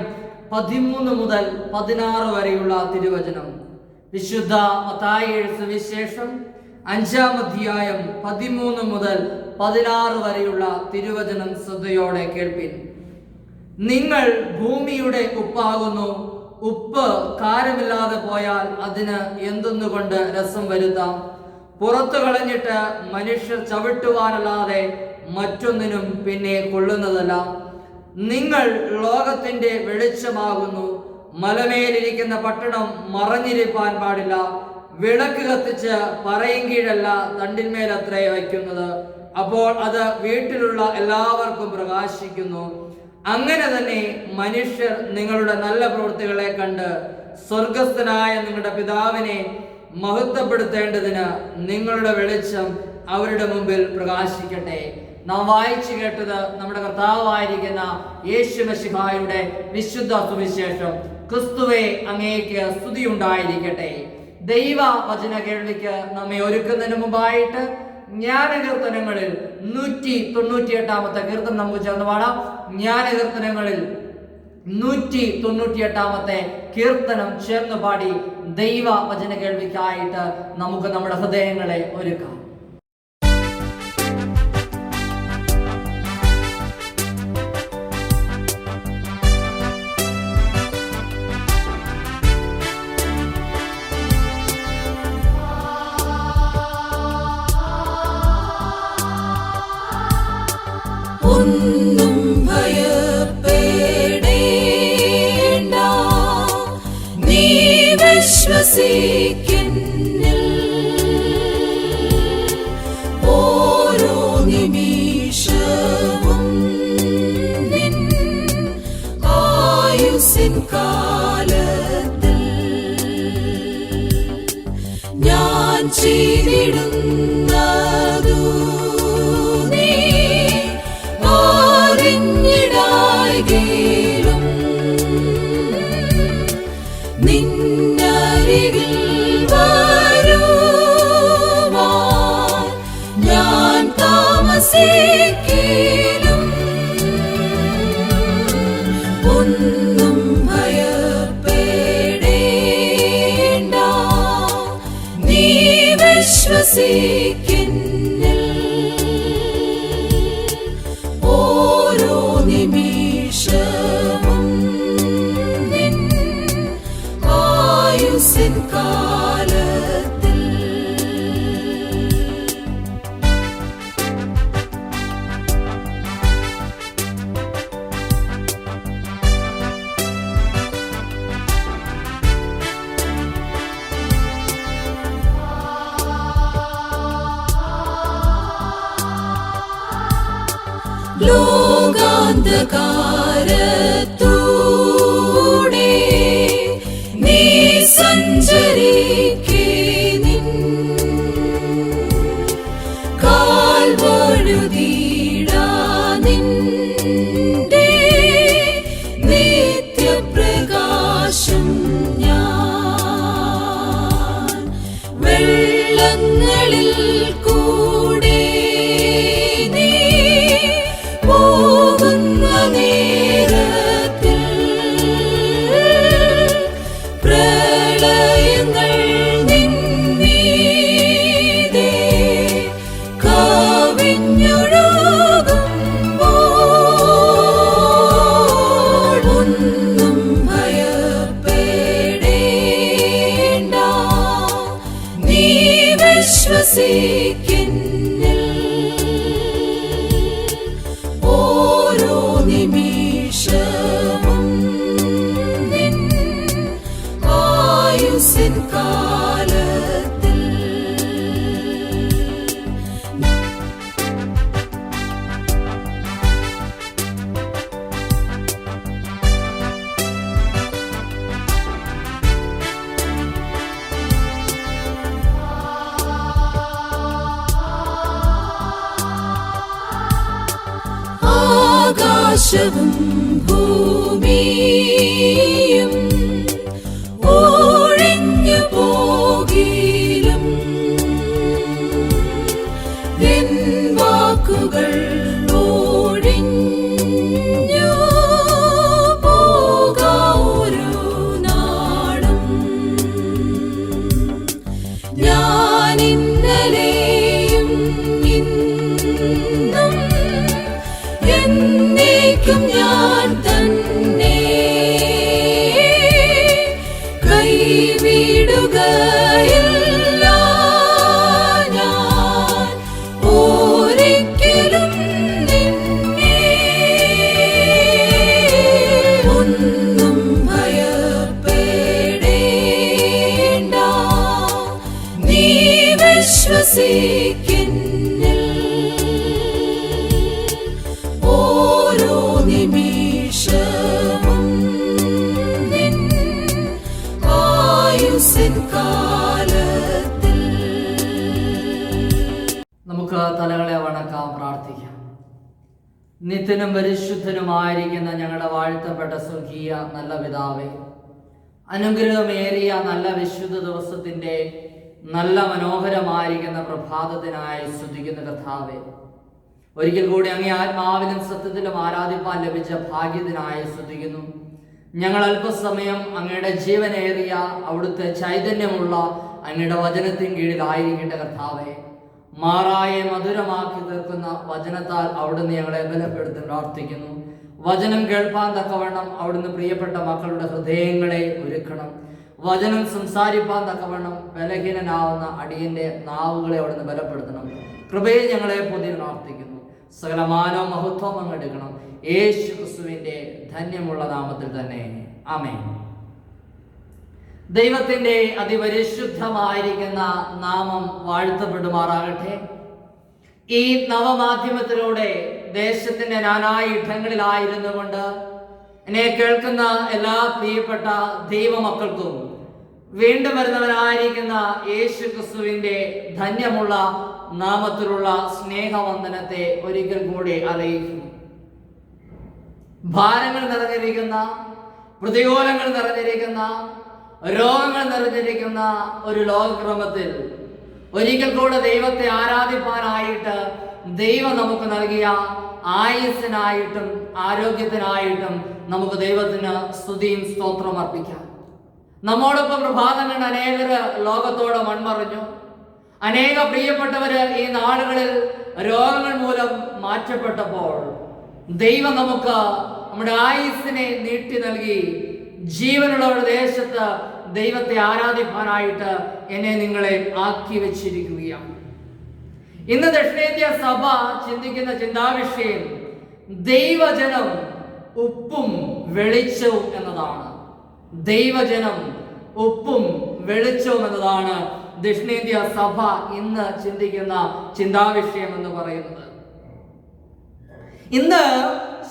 13 മുതൽ 16 വരെയുള്ള തിരുവചനം. വിശുദ്ധ മത്തായിയുടെ സുവിശേഷം 5-ാം അധ്യായം 13 മുതൽ 16 വരെയുള്ള തിരുവചനം ശ്രദ്ധയോടെ കേൾപ്പിൻ. നിങ്ങൾ ഭൂമിയുടെ ഉപ്പാകുന്നു. ഉപ്പ് കാരമില്ലാതെ പോയാൽ അതിന് എന്തൊന്നുകൊണ്ട് രസം വരുത്താം? പുറത്തു കളഞ്ഞിട്ട് മനുഷ്യർ ചവിട്ടുവാനല്ലാതെ മറ്റൊന്നിനും പിന്നെ കൊള്ളുന്നതല്ല. നിങ്ങൾ ലോകത്തിന്റെ വെളിച്ചമാകുന്നു. മലമേലിരിക്കുന്ന പട്ടണം മറഞ്ഞിരിപ്പാൻ പാടില്ല. വിളക്ക് കത്തിച്ച് പറയും കീഴല്ല തണ്ടിന്മേലത്രേ വയ്ക്കുന്നത്. അപ്പോൾ അത് വീട്ടിലുള്ള എല്ലാവർക്കും പ്രകാശിക്കുന്നു. അങ്ങനെ തന്നെ മനുഷ്യർ നിങ്ങളുടെ നല്ല പ്രവൃത്തികളെ കണ്ട് സ്വർഗസ്ഥനായ നിങ്ങളുടെ പിതാവിനെ മഹത്വപ്പെടുത്തേണ്ടതിന് നിങ്ങളുടെ വെളിച്ചം അവരുടെ മുമ്പിൽ പ്രകാശിക്കട്ടെ. നാം വായിച്ചു കേട്ടത് നമ്മുടെ കർത്താവായിരിക്കുന്ന യേശു മിശിഹായുടെ വിശുദ്ധ സുവിശേഷം. ക്രിസ്തുവേ, അങ്ങേക്ക് സ്തുതിയുണ്ടായിരിക്കട്ടെ. ദൈവ വചന കേൾവിക്ക് നമ്മെ ഒരുക്കുന്നതിന് മുമ്പായിട്ട് ജ്ഞാനകീർത്തനങ്ങളിൽ 198-ാമത്തെ കീർത്തനം നമുക്ക് ചേർന്ന് പാടാം. ജ്ഞാനകീർത്തനങ്ങളിൽ 198-ാമത്തെ കീർത്തനം ചേർന്ന് പാടി ദൈവ വചന കേൾവിക്കായിട്ട് നമുക്ക് നമ്മുടെ ഹൃദയങ്ങളെ ഒരുക്കാം. ഒന്നും ഭയപ്പെടേണ്ട, നീ വിശ്വസിക്കുന്നിൽ. ഓരോ നിമിഷവും നിൻ ആയുസ്സിൻ കാലത്തിൽ ഞാൻ ചെയ്തിടുന്നതു ും നിന്നരികിൽ വരുവാൻ ഞാൻ താമസിക്കിലും. ഒന്നും ഭയപ്പെടേണ്ട, വിശ്വസിക്കുന്നിൽ ഓരോ നിമിഷവും നിൻ ആയുസ്സിൻ കാലത്തിൽ ലോകാന്ധകാരത്തൂടെ നീ സഞ്ചരിക്കേ നിൻ കാൽ വഴുതിടാ നിന്റെ നിത്യപ്രകാശം ഞാൻ വെള്ളങ്ങളിൽ കൂടെ നീ പോകുന്ന നേരത്തിൽ പ്രളയങ്ങൾ നിൻമീതെ കവിഞ്ഞൊഴുകുമ്പോൾ ഒന്നും ഭയപ്പെടേണ്ട നീ വിശ്വസിക്കുന്നിൽ ഓരോ നിമിഷവും നിൻ ആയുസ്സിൻ കാലത്തിൽ ആകാശവും ഭൂമിയും ഒഴിഞ്ഞു പോകിലും എൻ വാക്കുകൾ ഒഴിഞ്ഞു പോകാ ഒരു നാളും ഞാൻ ഇന്നലെയും ഇന്നും എന്നേക്കും ഞാൻ തന്നെ കൈവിടുകയില്ല ഞാൻ ഒരിക്കലും നിന്നെ ഒന്നും ഭയപ്പെടേണ്ട നീ വിശ്വസിക്കുന്നിൽ ഓരോ നിമിഷവും നിൻ ആയുസ്സിൻ കാലത്തിൽ നമുക്ക് തലകളെ വണക്കാം, പ്രാർത്ഥിക്കാം. നിത്യനും പരിശുദ്ധനുമായിരിക്കുന്ന ഞങ്ങളുടെ വാഴ്ത്തപ്പെട്ട സ്വർഗീയ നല്ല പിതാവേ, അനുഗ്രഹമേറിയ നല്ല വിശുദ്ധ ദിവസത്തിൻ്റെ നല്ല മനോഹരമായിരിക്കുന്ന പ്രഭാതത്തിനായി സ്തുതിക്കുന്ന കർത്താവേ, ഒരിക്കൽ കൂടി അങ്ങേ ആത്മാവിലും സത്യത്തിലും ആരാധിപ്പാൻ ലഭിച്ച ഭാഗ്യത്തിനായി സ്തുതിക്കുന്നു. ഞങ്ങൾ അല്പസമയം അങ്ങയുടെ ജീവനേറിയ അവിടുത്തെ ചൈതന്യമുള്ള അങ്ങയുടെ വചനത്തിന് കീഴിലായിരിക്കട്ടെ കർത്താവേ. മാറായെ മധുരമാക്കി തീർക്കുന്ന വചനത്താൽ അവിടുന്ന് ഞങ്ങളെ ബലപ്പെടുത്തി പ്രാർത്ഥിക്കുന്നു. വചനം കേൾപ്പാൻ തക്കവണ്ണം അവിടുന്ന് പ്രിയപ്പെട്ട മക്കളുടെ ഹൃദയങ്ങളെ ഒരുക്കണം. വചനം സംസാരിപ്പാൻ തക്കവണ്ണം ബലഹീനനാവുന്ന അടിയന്റെ നാവുകളെ അവിടുന്ന് ബലപ്പെടുത്തണം. കൃപയെ ഞങ്ങളെ പുതിയ പ്രാർത്ഥിക്കുന്നു. സകലമാനോ മഹത്വം അങ്ങെടുക്കണം. യേശു ക്രിസ്തുവിന്റെ ധന്യമുള്ള നാമത്തിൽ തന്നെ ആമേൻ. ദൈവത്തിന്റെ അതിപരിശുദ്ധമായിരിക്കുന്ന നാമം വാഴ്ത്തപ്പെടുമാറാകട്ടെ. ഈ നവമാധ്യമത്തിലൂടെ ദേശത്തിന്റെ നാനായ ഇടങ്ങളിലായിരുന്നു കൊണ്ട് എന്നെ കേൾക്കുന്ന എല്ലാ പ്രിയപ്പെട്ട ദൈവമക്കൾക്കും വീണ്ടും വരുന്നവനായിരിക്കുന്ന യേശു ക്രിസ്തുവിന്റെ ധന്യമുള്ള നാമത്തിലുള്ള സ്നേഹവന്ദനത്തെ ഒരിക്കൽ കൂടി അറിയിക്കുന്നു. ഭാരങ്ങൾ നിറഞ്ഞിരിക്കുന്ന, പ്രതികൂലങ്ങൾ നിറഞ്ഞിരിക്കുന്ന, രോഗങ്ങൾ നിറഞ്ഞിരിക്കുന്ന ഒരു ലോകക്രമത്തിൽ ഒരിക്കൽ കൂടെ ദൈവത്തെ ആരാധിപ്പാനായിട്ട് ദൈവം നമുക്ക് നൽകിയ ആയുസ്സിനായിട്ടും ആരോഗ്യത്തിനായിട്ടും നമുക്ക് ദൈവത്തിന് സ്തുതിയും സ്തോത്രം അർപ്പിക്കാം. നമ്മോടൊപ്പം പ്രഭാതം കണ്ട അനേകര് ലോകത്തോട് മൺമറിഞ്ഞു. അനേക പ്രിയപ്പെട്ടവര് ഈ നാളുകളിൽ രോഗങ്ങൾ മൂലം മാറ്റപ്പെട്ടപ്പോൾ ദൈവം നമുക്ക് നമ്മുടെ ആയുസ്സിനെ നീട്ടി നൽകി ജീവനുള്ളവരുടെ ദേശത്ത് ദൈവത്തെ ആരാധിപ്പാനായിട്ട് എന്നെ നിങ്ങളെ ആക്കി വെച്ചിരിക്കുകയാണ്. ഇന്ന് ദക്ഷിണേന്ത്യ സഭ ചിന്തിക്കുന്ന ചിന്താവിഷയം ദൈവജനം ഉപ്പും വെളിച്ചവും എന്നതാണ്. ദൈവജനം ഉപ്പും വെളിച്ചവും എന്നതാണ് ദക്ഷിണേന്ത്യ സഭ ഇന്ന് ചിന്തിക്കുന്ന ചിന്താവിഷയം എന്ന് പറയുന്നത്. ഇന്ന്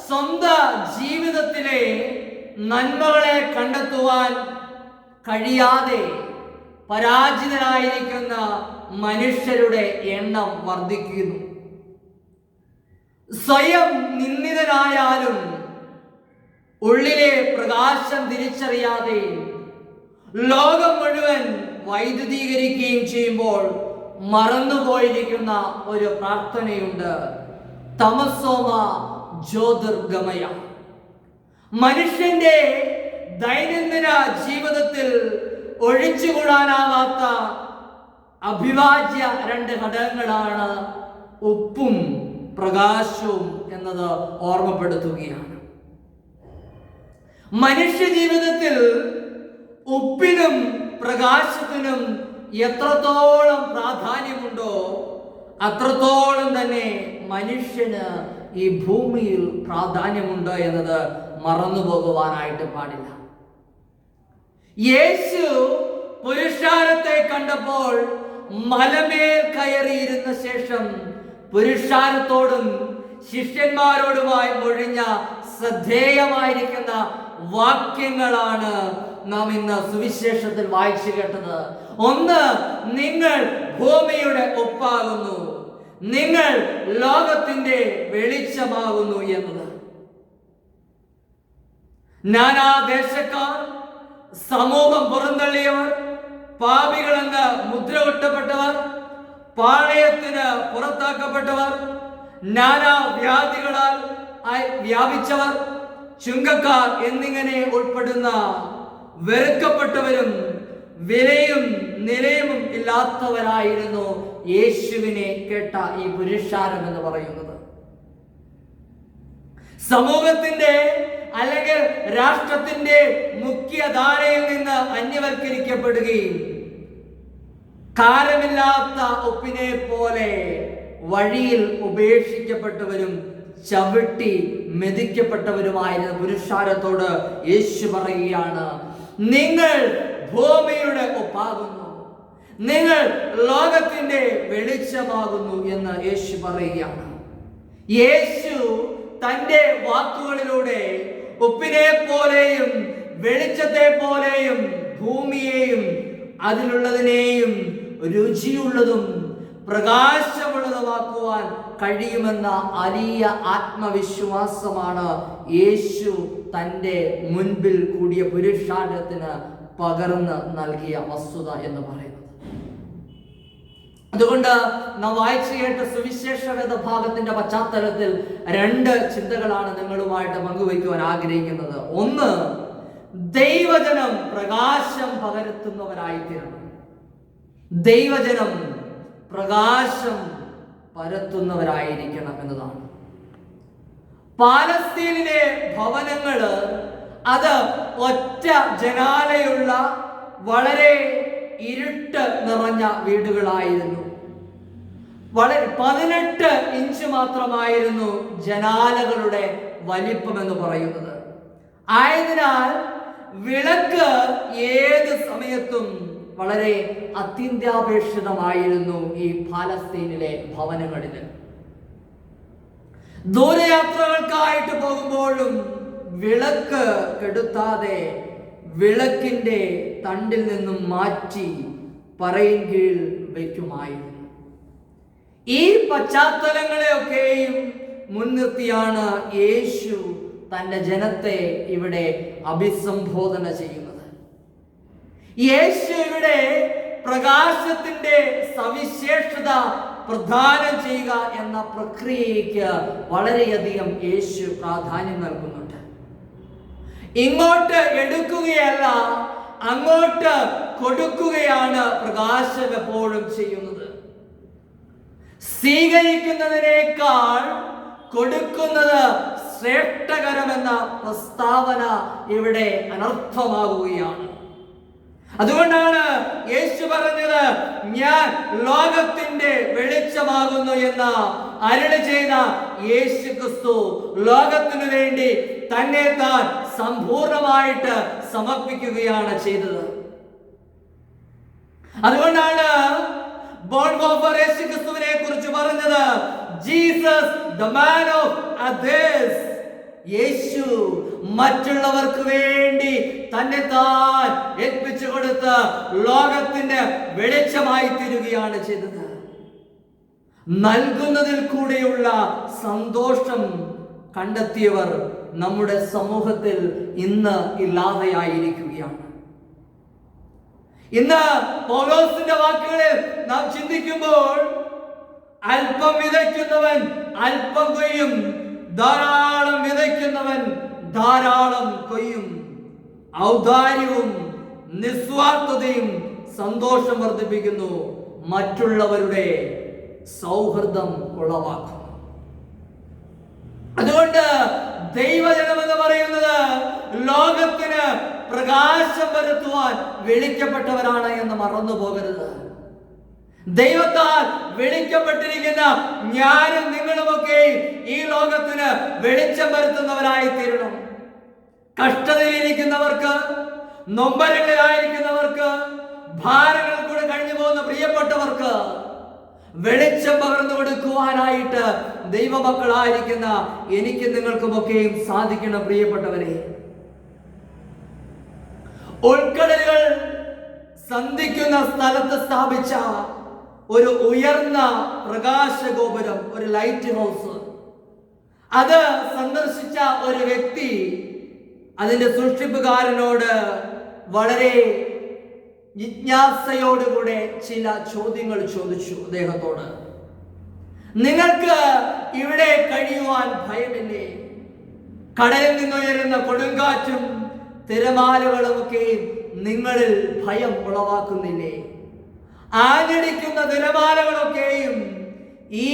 സ്വന്തം ജീവിതത്തിലെ നന്മകളെ കണ്ടെത്തുവാൻ കഴിയാതെ പരാജിതരായിരിക്കുന്ന മനുഷ്യരുടെ എണ്ണം വർദ്ധിക്കുന്നു. സ്വയം നിന്ദിതനായാലും ഉള്ളിലെ പ്രകാശം തിരിച്ചറിയാതെ ലോകം മുഴുവൻ വൈദ്യുതീകരിക്കുകയും ചെയ്യുമ്പോൾ മറന്നുപോയിരിക്കുന്ന ഒരു പ്രാർത്ഥനയുണ്ട്, തമസോമ ജ്യോതിർഗമയ. മനുഷ്യന്റെ ദൈനംദിന ജീവിതത്തിൽ ഒഴിച്ചുകൂടാനാവാത്ത അഭിവാജ്യ രണ്ട് ഘടകങ്ങളാണ് ഉപ്പും പ്രകാശവും എന്നത് ഓർമ്മപ്പെടുത്തുകയാണ്. മനുഷ്യ ജീവിതത്തിൽ ഉപ്പിനും പ്രകാശത്തിനും എത്രത്തോളം പ്രാധാന്യമുണ്ടോ അത്രത്തോളം തന്നെ മനുഷ്യന് ഈ ഭൂമിയിൽ പ്രാധാന്യമുണ്ട് എന്നത് മറന്നു പോകുവാനായിട്ട് പാടില്ല. യേശു പുരുഷാരത്തെ കണ്ടപ്പോൾ മലമേൽ കയറിയിരുന്ന ശേഷം പുരുഷാരത്തോടും ശിഷ്യന്മാരോടുമായി മൊഴിഞ്ഞ ശ്രദ്ധേയമായിരിക്കുന്ന വാക്യങ്ങളാണ് നാം ഇന്ന് സുവിശേഷത്തിൽ വായിച്ചു കേട്ടത്. ഒന്ന്, നിങ്ങൾ ഭൂമിയുടെ ഉപ്പാകുന്നു, നിങ്ങൾ ലോകത്തിന്റെ വെളിച്ചമാകുന്നു എന്നത്. നാനാദേശക്കാർ, സമൂഹം പുറന്തള്ളിയവർ, പാപികളെന്ന് മുദ്ര ഒട്ടപ്പെട്ടവർ, പാളയത്തിന് പുറത്താക്കപ്പെട്ടവർ, നാനാ വ്യാധികളാൽ വ്യാപിച്ചവർ, ചുങ്കക്കാർ എന്നിങ്ങനെ ഉൾപ്പെടുന്ന വെറുക്കപ്പെട്ടവരും വിലയും നിലയും ഇല്ലാത്തവരായിരുന്നു യേശുവിനെ കേട്ട ഈ പുരുഷാരം എന്ന് പറയുന്നത്. സമൂഹത്തിന്റെ അല്ലെങ്കിൽ രാഷ്ട്രത്തിന്റെ മുഖ്യധാരയിൽ നിന്ന് അന്യവൽക്കരിക്കപ്പെടുകയും കാരമില്ലാത്ത ഉപ്പിനെ പോലെ വഴിയിൽ ഉപേക്ഷിക്കപ്പെട്ടവരും ചവിട്ടി മെതിക്കപ്പെട്ടവരുമായിരുന്ന പുരുഷാരത്തോട് യേശു പറയുകയാണ്, നിങ്ങൾ ഭൂമിയുടെ ഉപ്പാകുന്നു, നിങ്ങൾ ലോകത്തിന്റെ വെളിച്ചമാകുന്നു എന്ന് യേശു പറയുകയാണ്. യേശു തന്റെ വാക്കുകളിലൂടെ ഉപ്പിനെ പോലെയും വെളിച്ചത്തെ പോലെയും ഭൂമിയെയും അതിലുള്ളതിനെയും രുചിയുള്ളതും പ്രകാശമുള്ളതുമാക്കുവാൻ കഴിയുമെന്ന വലിയ ആത്മവിശ്വാസമാണ് യേശു തൻ്റെ മുൻപിൽ കൂടിയ പുരുഷാരത്തിന് പകർന്ന് നൽകിയ വസ്തുത എന്ന് പറയുന്നത്. അതുകൊണ്ട് നാം വായിച്ചു കേട്ട സുവിശേഷ വേദഭാഗത്തിന്റെ പശ്ചാത്തലത്തിൽ രണ്ട് ചിന്തകളാണ് നിങ്ങളുമായിട്ട് പങ്കുവയ്ക്കുവാൻ ആഗ്രഹിക്കുന്നത്. ഒന്ന്, ദൈവജനം പ്രകാശം പകർത്തുന്നവരായിത്തീരണം. ദൈവജനം പ്രകാശം പരത്തുന്നവരായിരിക്കണം എന്നതാണ്. പാലസ്തീനിലെ ഭവനങ്ങള് അത് ഒറ്റ ജനാലയുള്ള വളരെ ഇരുട്ട് നിറഞ്ഞ വീടുകളായിരുന്നു. വളരെ 18 ഇഞ്ച് മാത്രമായിരുന്നു ജനാലകളുടെ വലിപ്പം എന്ന് പറയുന്നത്. ആയതിനാൽ വിളക്ക് ഏത് സമയത്തും വളരെ അത്യന്താപേക്ഷിതമായിരുന്നു ഈ പാലസ്തീനിലെ ഭവനങ്ങളിൽ. ദൂരയാത്രകൾക്കായിട്ട് പോകുമ്പോഴും വിളക്ക് കെടുത്താതെ വിളക്കിന്റെ തണ്ടിൽ നിന്നും മാറ്റി പറയിൻ കീഴിൽ വയ്ക്കുമായിരുന്നു. ഈ പശ്ചാത്തലങ്ങളെയൊക്കെയും മുൻനിർത്തിയാണ് യേശു തൻ്റെ ജനത്തെ ഇവിടെ അഭിസംബോധന ചെയ്യുന്നത്. യേശു ഇവിടെ പ്രകാശത്തിന്റെ സവിശേഷത പ്രദാനം ചെയ്യുക എന്ന പ്രക്രിയയ്ക്ക് വളരെയധികം യേശു പ്രാധാന്യം നൽകുന്നുണ്ട്. ഇങ്ങോട്ട് എടുക്കുകയല്ല, അങ്ങോട്ട് കൊടുക്കുകയാണ് പ്രകാശം എപ്പോഴും ചെയ്യുന്നത്. സ്വീകരിക്കുന്നതിനേക്കാൾ കൊടുക്കുന്നത് ശ്രേഷ്ഠകരമെന്ന പ്രസ്താവന ഇവിടെ അനർത്ഥമാകുകയാണ്. അതുകൊണ്ടാണ് യേശു പറഞ്ഞത്, ഞാൻ ലോകത്തിന്റെ വെളിച്ചമാകുന്നു എന്ന അരുളി ചെയ്ത യേശു ക്രിസ്തു ലോകത്തിനു വേണ്ടി തന്നെ താൻ സമ്പൂർണമായിട്ട് സമർപ്പിക്കുകയാണ് ചെയ്തത്. അതുകൊണ്ടാണ് ബോൺഹോഫർ യേശു ക്രിസ്തുവിനെ കുറിച്ച് പറഞ്ഞത്, Jesus the man of others. യേശു മറ്റുള്ളവർക്ക് വേണ്ടി തന്നെ താൻ ഏൽപ്പിച്ചു കൊടുത്ത് ലോകത്തിന്റെ വെളിച്ചമായി തീരുകയാണ് ചെയ്തത്. നൽകുന്നതിൽ കൂടെയുള്ള സന്തോഷം കണ്ടെത്തിയവർ നമ്മുടെ സമൂഹത്തിൽ ഇന്ന് ഇല്ലാതെയായിരിക്കുകയാണ്. ഇന്ന് പൗലോസിന്റെ വാക്കുകളിൽ നാം ചിന്തിക്കുമ്പോൾ, അല്പം വിതയ്ക്കുന്നവൻ അല്പം കൊയ്യും, ധാരാളം വിതയ്ക്കുന്നവൻ ധാരാളം കൊയ്യും. ഔദാര്യവും നിസ്വാർത്ഥതയും സന്തോഷം വർദ്ധിപ്പിക്കുന്നു, മറ്റുള്ളവരുടെ സൗഹൃദം ഉളവാക്കുന്നു. അതുകൊണ്ട് ദൈവജനം എന്ന് പറയുന്നത് ലോകത്തിന് പ്രകാശം വരുത്തുവാൻ വിളിക്കപ്പെട്ടവരാണ് എന്ന് മറന്നു പോകരുത്. ദൈവത്താൽ വിളിക്കപ്പെട്ടിരിക്കുന്ന ഞാനും നിങ്ങളുമൊക്കെ ഈ ലോകത്തിന് വെളിച്ചം വരുത്തുന്നവരായി തീരണം. കഷ്ടതയിലിരിക്കുന്നവർക്ക്, നൊമ്പരങ്ങളിലായിരിക്കുന്നവർക്ക്, ഭാരങ്ങൾ കൂടെ കഴിഞ്ഞു പോകുന്ന പ്രിയപ്പെട്ടവർക്ക് വെളിച്ചം പകർന്നു കൊടുക്കുവാനായിട്ട് ദൈവമക്കളായിരിക്കുന്ന എനിക്ക് നിങ്ങൾക്കുമൊക്കെയും സാധിക്കണം. പ്രിയപ്പെട്ടവരെ, ഉൾക്കടലുകൾ സന്ധിക്കുന്ന സ്ഥലത്ത് സ്ഥാപിച്ച ഒരു ഉയർന്ന പ്രകാശ ഗോപുരം, ഒരു ലൈറ്റ് ഹൗസ്, അത് സന്ദർശിച്ച ഒരു വ്യക്തി അതിന്റെ സൃഷ്ടിപ്പുകാരനോട് വളരെ ജിജ്ഞാസയോടുകൂടെ ചില ചോദ്യങ്ങൾ ചോദിച്ചു. അദ്ദേഹത്തോട്, നിങ്ങൾക്ക് ഇവിടെ കഴിയുവാൻ ഭയമില്ലേ? കടലിൽ നിന്നുയരുന്ന കൊടുങ്കാറ്റും തിരമാലകളുമൊക്കെ നിങ്ങളിൽ ഭയം ഉളവാക്കുന്നില്ലേ? ആഞ്ഞടിക്കുന്ന തിരമാലകളൊക്കെയും ഈ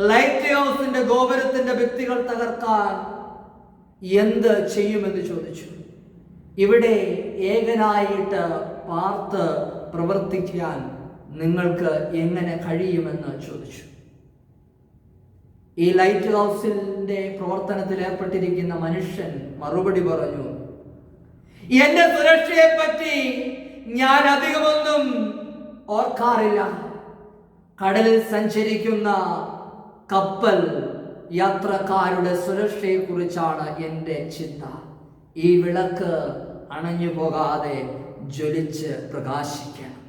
ലൈറ്റ് ഹൗസിന്റെ ഗോപുരത്തിന്റെ ഭിത്തികൾ തകർക്കാൻ എന്ത് ചെയ്യുമെന്ന് ചോദിച്ചു. ഇവിടെ ഏകനായിട്ട് പാർത്ത് പ്രവർത്തിക്കാൻ നിങ്ങൾക്ക് എങ്ങനെ കഴിയുമെന്ന് ചോദിച്ചു. ഈ ലൈറ്റ് ഹൗസിന്റെ പ്രവർത്തനത്തിൽ ഏർപ്പെട്ടിരിക്കുന്ന മനുഷ്യൻ മറുപടി പറഞ്ഞു, എന്റെ സുരക്ഷയെ പറ്റി ഞാൻ അധികമൊന്നും ഓർക്കാറില്ല. കടലിൽ സഞ്ചരിക്കുന്ന കപ്പൽ യാത്രക്കാരുടെ സുരക്ഷയെ കുറിച്ചാണ് എൻ്റെ ചിന്ത. ഈ വിളക്ക് അണഞ്ഞു പോകാതെ ജ്വലിച്ച് പ്രകാശിക്കണം.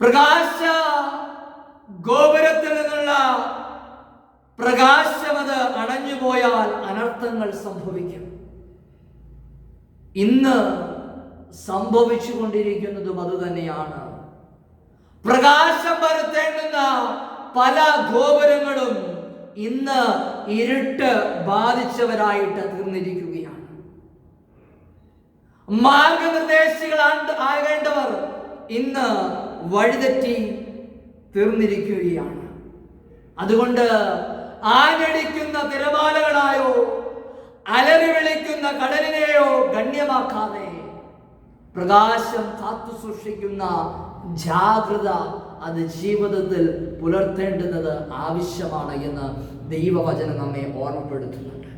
പ്രകാശ ഗോപുരത്തിൽ നിന്നുള്ള പ്രകാശമത് അണഞ്ഞു പോയാൽ അനർത്ഥങ്ങൾ സംഭവിക്കും. ഇന്ന് സംഭവിച്ചു കൊണ്ടിരിക്കുന്നതും അതുതന്നെയാണ്. പ്രകാശം വരുത്തേണ്ടുന്ന പല ഗോപുരങ്ങളും ഇന്ന് ഇരുട്ട് ബാധിച്ചവരായിട്ട് തീർന്നിരിക്കുകയാണ്. മാർഗനിർദ്ദേശികൾ ആകേണ്ടവർ ഇന്ന് വഴിതെറ്റി തീർന്നിരിക്കുകയാണ്. അതുകൊണ്ട് ആഞ്ഞടിക്കുന്ന തിരമാലകളായോ അലറി വിളിക്കുന്ന കടലിനെയോ ഗണ്യമാക്കാതെ പ്രകാശം കാത്തു സൂക്ഷിക്കുന്ന ജാഗ്രത അത് ജീവിതത്തിൽ പുലർത്തേണ്ടുന്നത് ആവശ്യമാണ് എന്ന് ദൈവവചനം നമ്മെ ഓർമ്മപ്പെടുത്തുന്നുണ്ട്.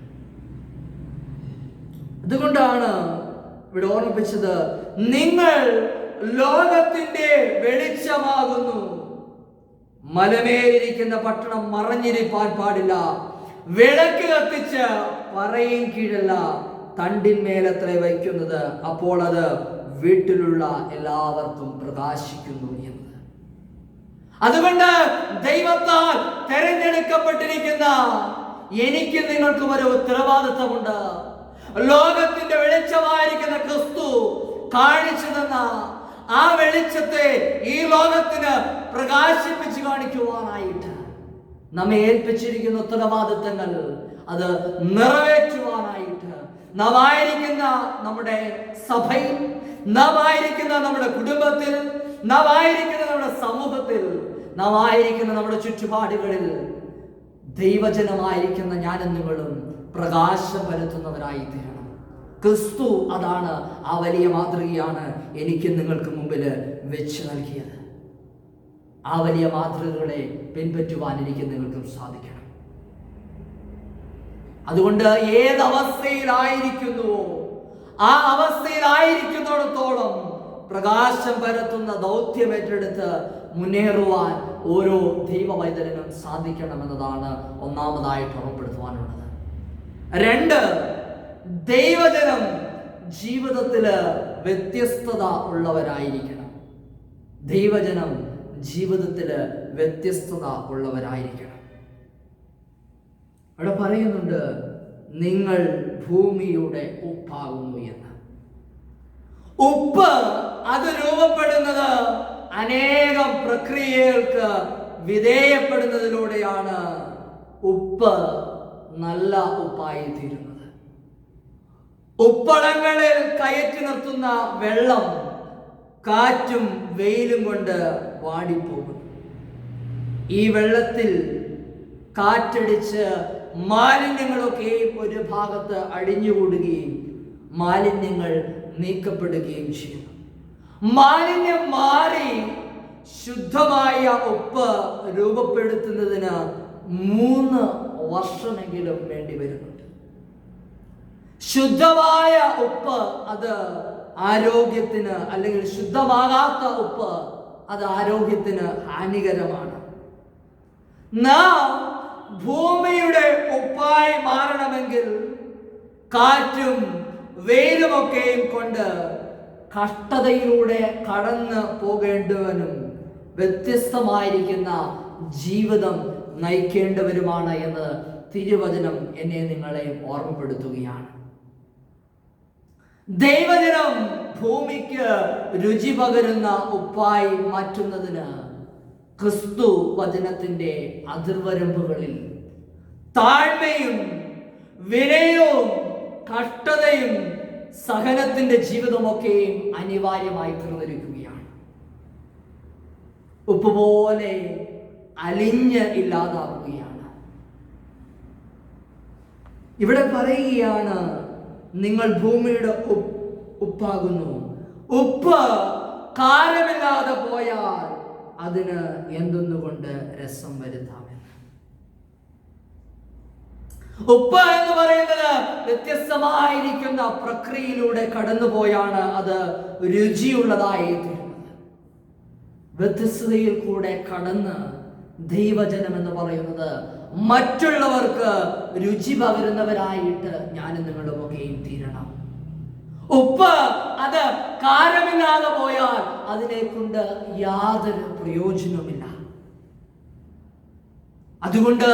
അതുകൊണ്ടാണ് ഇവിടെ ഓർമ്മിപ്പിച്ചത്, നിങ്ങൾ ലോകത്തിന്റെ വെളിച്ചമാകുന്നു. മലമേലിരിക്കുന്ന പട്ടണം മറഞ്ഞിരിപ്പാൻ പാടില്ല. വിളക്ക് കത്തിച്ച് പറയും കീഴല്ല തണ്ടിന്മേലത്രേ വയ്ക്കുന്നത്, അപ്പോൾ അത് വീട്ടിലുള്ള എല്ലാവർക്കും പ്രകാശിക്കുന്നു എന്ന്. അതുകൊണ്ട് ദൈവത്താൽ തെരഞ്ഞെടുക്കപ്പെട്ടിരിക്കുന്ന എനിക്ക് നിങ്ങൾക്കും ഒരു ഉത്തരവാദിത്വമുണ്ട്. ലോകത്തിന്റെ വെളിച്ചമായിരിക്കുന്ന ക്രിസ്തു കാണിച്ചു തന്ന ആ വെളിച്ചത്തെ ഈ ലോകത്തിന് പ്രകാശിപ്പിച്ച് കാണിക്കുവാനായിട്ട് നമ്മെ ഏൽപ്പിച്ചിരിക്കുന്ന ഉത്തരവാദിത്തങ്ങൾ അത് നിറവേറ്റുവാനായിട്ട് നാം ആയിരിക്കുന്ന നമ്മുടെ സഭയിൽ, നാം ആയിരിക്കുന്ന നമ്മുടെ കുടുംബത്തിൽ, നാം ആയിരിക്കുന്ന നമ്മുടെ സമൂഹത്തിൽ, നാം ആയിരിക്കുന്ന നമ്മുടെ ചുറ്റുപാടുകളിൽ ദൈവജനമായിരിക്കുന്ന ഞാനും നിങ്ങളും പ്രകാശം പരത്തുന്നവരായി തീരണം. ക്രിസ്തു അതാണ്, ആ വലിയ മാതൃകയാണ് എനിക്ക് നിങ്ങൾക്ക് മുമ്പിൽ വെച്ച് നൽകിയത്. ആ വലിയ മാതൃകകളെ പിൻപറ്റുവാൻ എനിക്ക് നിങ്ങൾക്കും സാധിക്കണം. അതുകൊണ്ട് ഏതവസ്ഥയിലായിരിക്കുന്നുവോ ആ അവസ്ഥയിലായിരിക്കുന്നിടത്തോളം പ്രകാശം പരത്തുന്ന ദൗത്യം ഏറ്റെടുത്ത് മുന്നേറുവാൻ ഓരോ ദൈവവൈതലിനും സാധിക്കണമെന്നതാണ് ഒന്നാമതായിട്ട് ഉറപ്പെടുത്തുവാനുള്ളത്. 2, ദൈവജനം ജീവിതത്തില് വ്യത്യസ്തത ഉള്ളവരായിരിക്കണം. ദൈവജനം ജീവിതത്തില് വ്യത്യസ്തത ഉള്ളവരായിരിക്കണം. അവിടെ പറയുന്നുണ്ട്, നിങ്ങൾ ഭൂമിയുടെ ഉപ്പാകുന്നു എന്ന്. ഉപ്പ് അത് രൂപപ്പെടുന്നത് അനേകം പ്രക്രിയകൾക്ക് വിധേയപ്പെടുന്നതിലൂടെയാണ് ഉപ്പ് നല്ല ഉപ്പായി തീരുന്നത്. ഉപ്പളങ്ങളിൽ കയറ്റി നിർത്തുന്ന വെള്ളം കാറ്റും വെയിലും കൊണ്ട് വാടിപ്പോകും. ഈ വെള്ളത്തിൽ കാറ്റടിച്ച് മാലിന്യങ്ങളൊക്കെ ഒരു ഭാഗത്ത് അടിഞ്ഞുകൂടുകയും മാലിന്യങ്ങൾ നീക്കപ്പെടുകയും ചെയ്യുന്നു. മാലിന്യം മാറി ശുദ്ധമായ ഉപ്പ് രൂപപ്പെടുത്തുന്നതിന് 3 വർഷമെങ്കിലും വേണ്ടി വരുന്നുണ്ട്. ശുദ്ധമായ ഉപ്പ് അത് ആരോഗ്യത്തിന്, അല്ലെങ്കിൽ ശുദ്ധമാകാത്ത ഉപ്പ് അത് ആരോഗ്യത്തിന് ഹാനികരമാണ്. നാം ഭൂമിയുടെ ഉപ്പായി മാറണമെങ്കിൽ കാറ്റും വെയിലുമൊക്കെയും കൊണ്ട് കഷ്ടതയിലൂടെ കടന്നു പോകേണ്ടവനും വ്യത്യസ്തമായിരിക്കുന്ന ജീവിതം നയിക്കേണ്ടവരുമാണ് എന്ന് തിരുവചനം എന്നെ നിങ്ങളെ ഓർമ്മപ്പെടുത്തുകയാണ്. ദൈവജനം ഭൂമിക്ക് രുചി പകരുന്ന ഉപ്പായി മാറ്റുന്നതിന് ക്രിസ്തു വചനത്തിന്റെ അതിർവരമ്പുകളിൽ താഴ്മയും വിനയവും കഷ്ടതയും സഹനത്തിന്റെ ജീവിതമൊക്കെയും അനിവാര്യമായി തീർന്നിരിക്കുകയാണ്. ഉപ്പ് പോലെ അലിഞ്ഞ് ഇല്ലാതാവുകയാണ്. ഇവിടെ പറയുകയാണ്, നിങ്ങൾ ഭൂമിയുടെ ഉപ്പാകുന്നു. ഉപ്പ് കാരമില്ലാതെ പോയാൽ അതിന് എന്തൊന്നുകൊണ്ട് രസം വരുത്താമെന്ന്. ഉപ്പ് എന്ന് പറയുന്നത് വ്യത്യസ്തമായിരിക്കുന്ന പ്രക്രിയയിലൂടെ കടന്നുപോയാണ് അത് രുചിയുള്ളതായി തീരുന്നത്. വ്യത്യസ്തതയിൽ കൂടെ കടന്ന് ദൈവജനം എന്ന് പറയുന്നത് മറ്റുള്ളവർക്ക് രുചി പകരുന്നവരായിട്ട് ഞാനും നിങ്ങളുമൊക്കെയും തീരണം. ഉപ്പ് അത് കാരമില്ലാതെ പോയാൽ അതിനെ കൊണ്ട് യാതൊരു പ്രയോജനവുമില്ല. അതുകൊണ്ട്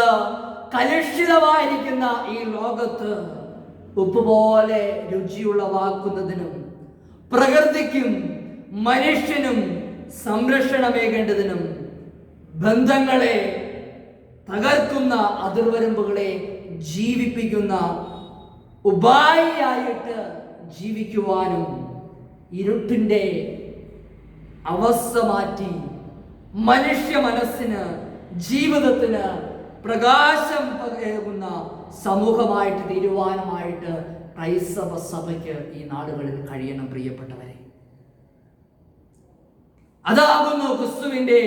കലുഷിതമായിരിക്കുന്ന ഈ ലോകത്ത് ഉപ്പ് പോലെ രുചിയുള്ളവാക്കുന്നതിനും പ്രകൃതിക്കും മനുഷ്യനും സംരക്ഷണമേകേണ്ടതിനും ബന്ധങ്ങളെ തകർക്കുന്ന അതിർവരമ്പുകളെ ജീവിപ്പിക്കുന്ന ഉപായിയായിട്ട് ജീവിക്കുവാനും ഇരുട്ടിൻ്റെ അവസ്ഥ മാറ്റി മനുഷ്യ മനസ്സിന് ജീവിതത്തിന് പ്രകാശം പകരുന്ന സമൂഹമായിട്ട് തീരുവാനുമായിട്ട് ക്രൈസ്തവ സഭയ്ക്ക് ഈ നാടുകളിൽ കഴിയണം. പ്രിയപ്പെട്ടവരെ, അതാകുന്നു ക്രിസ്തുവിന്റെ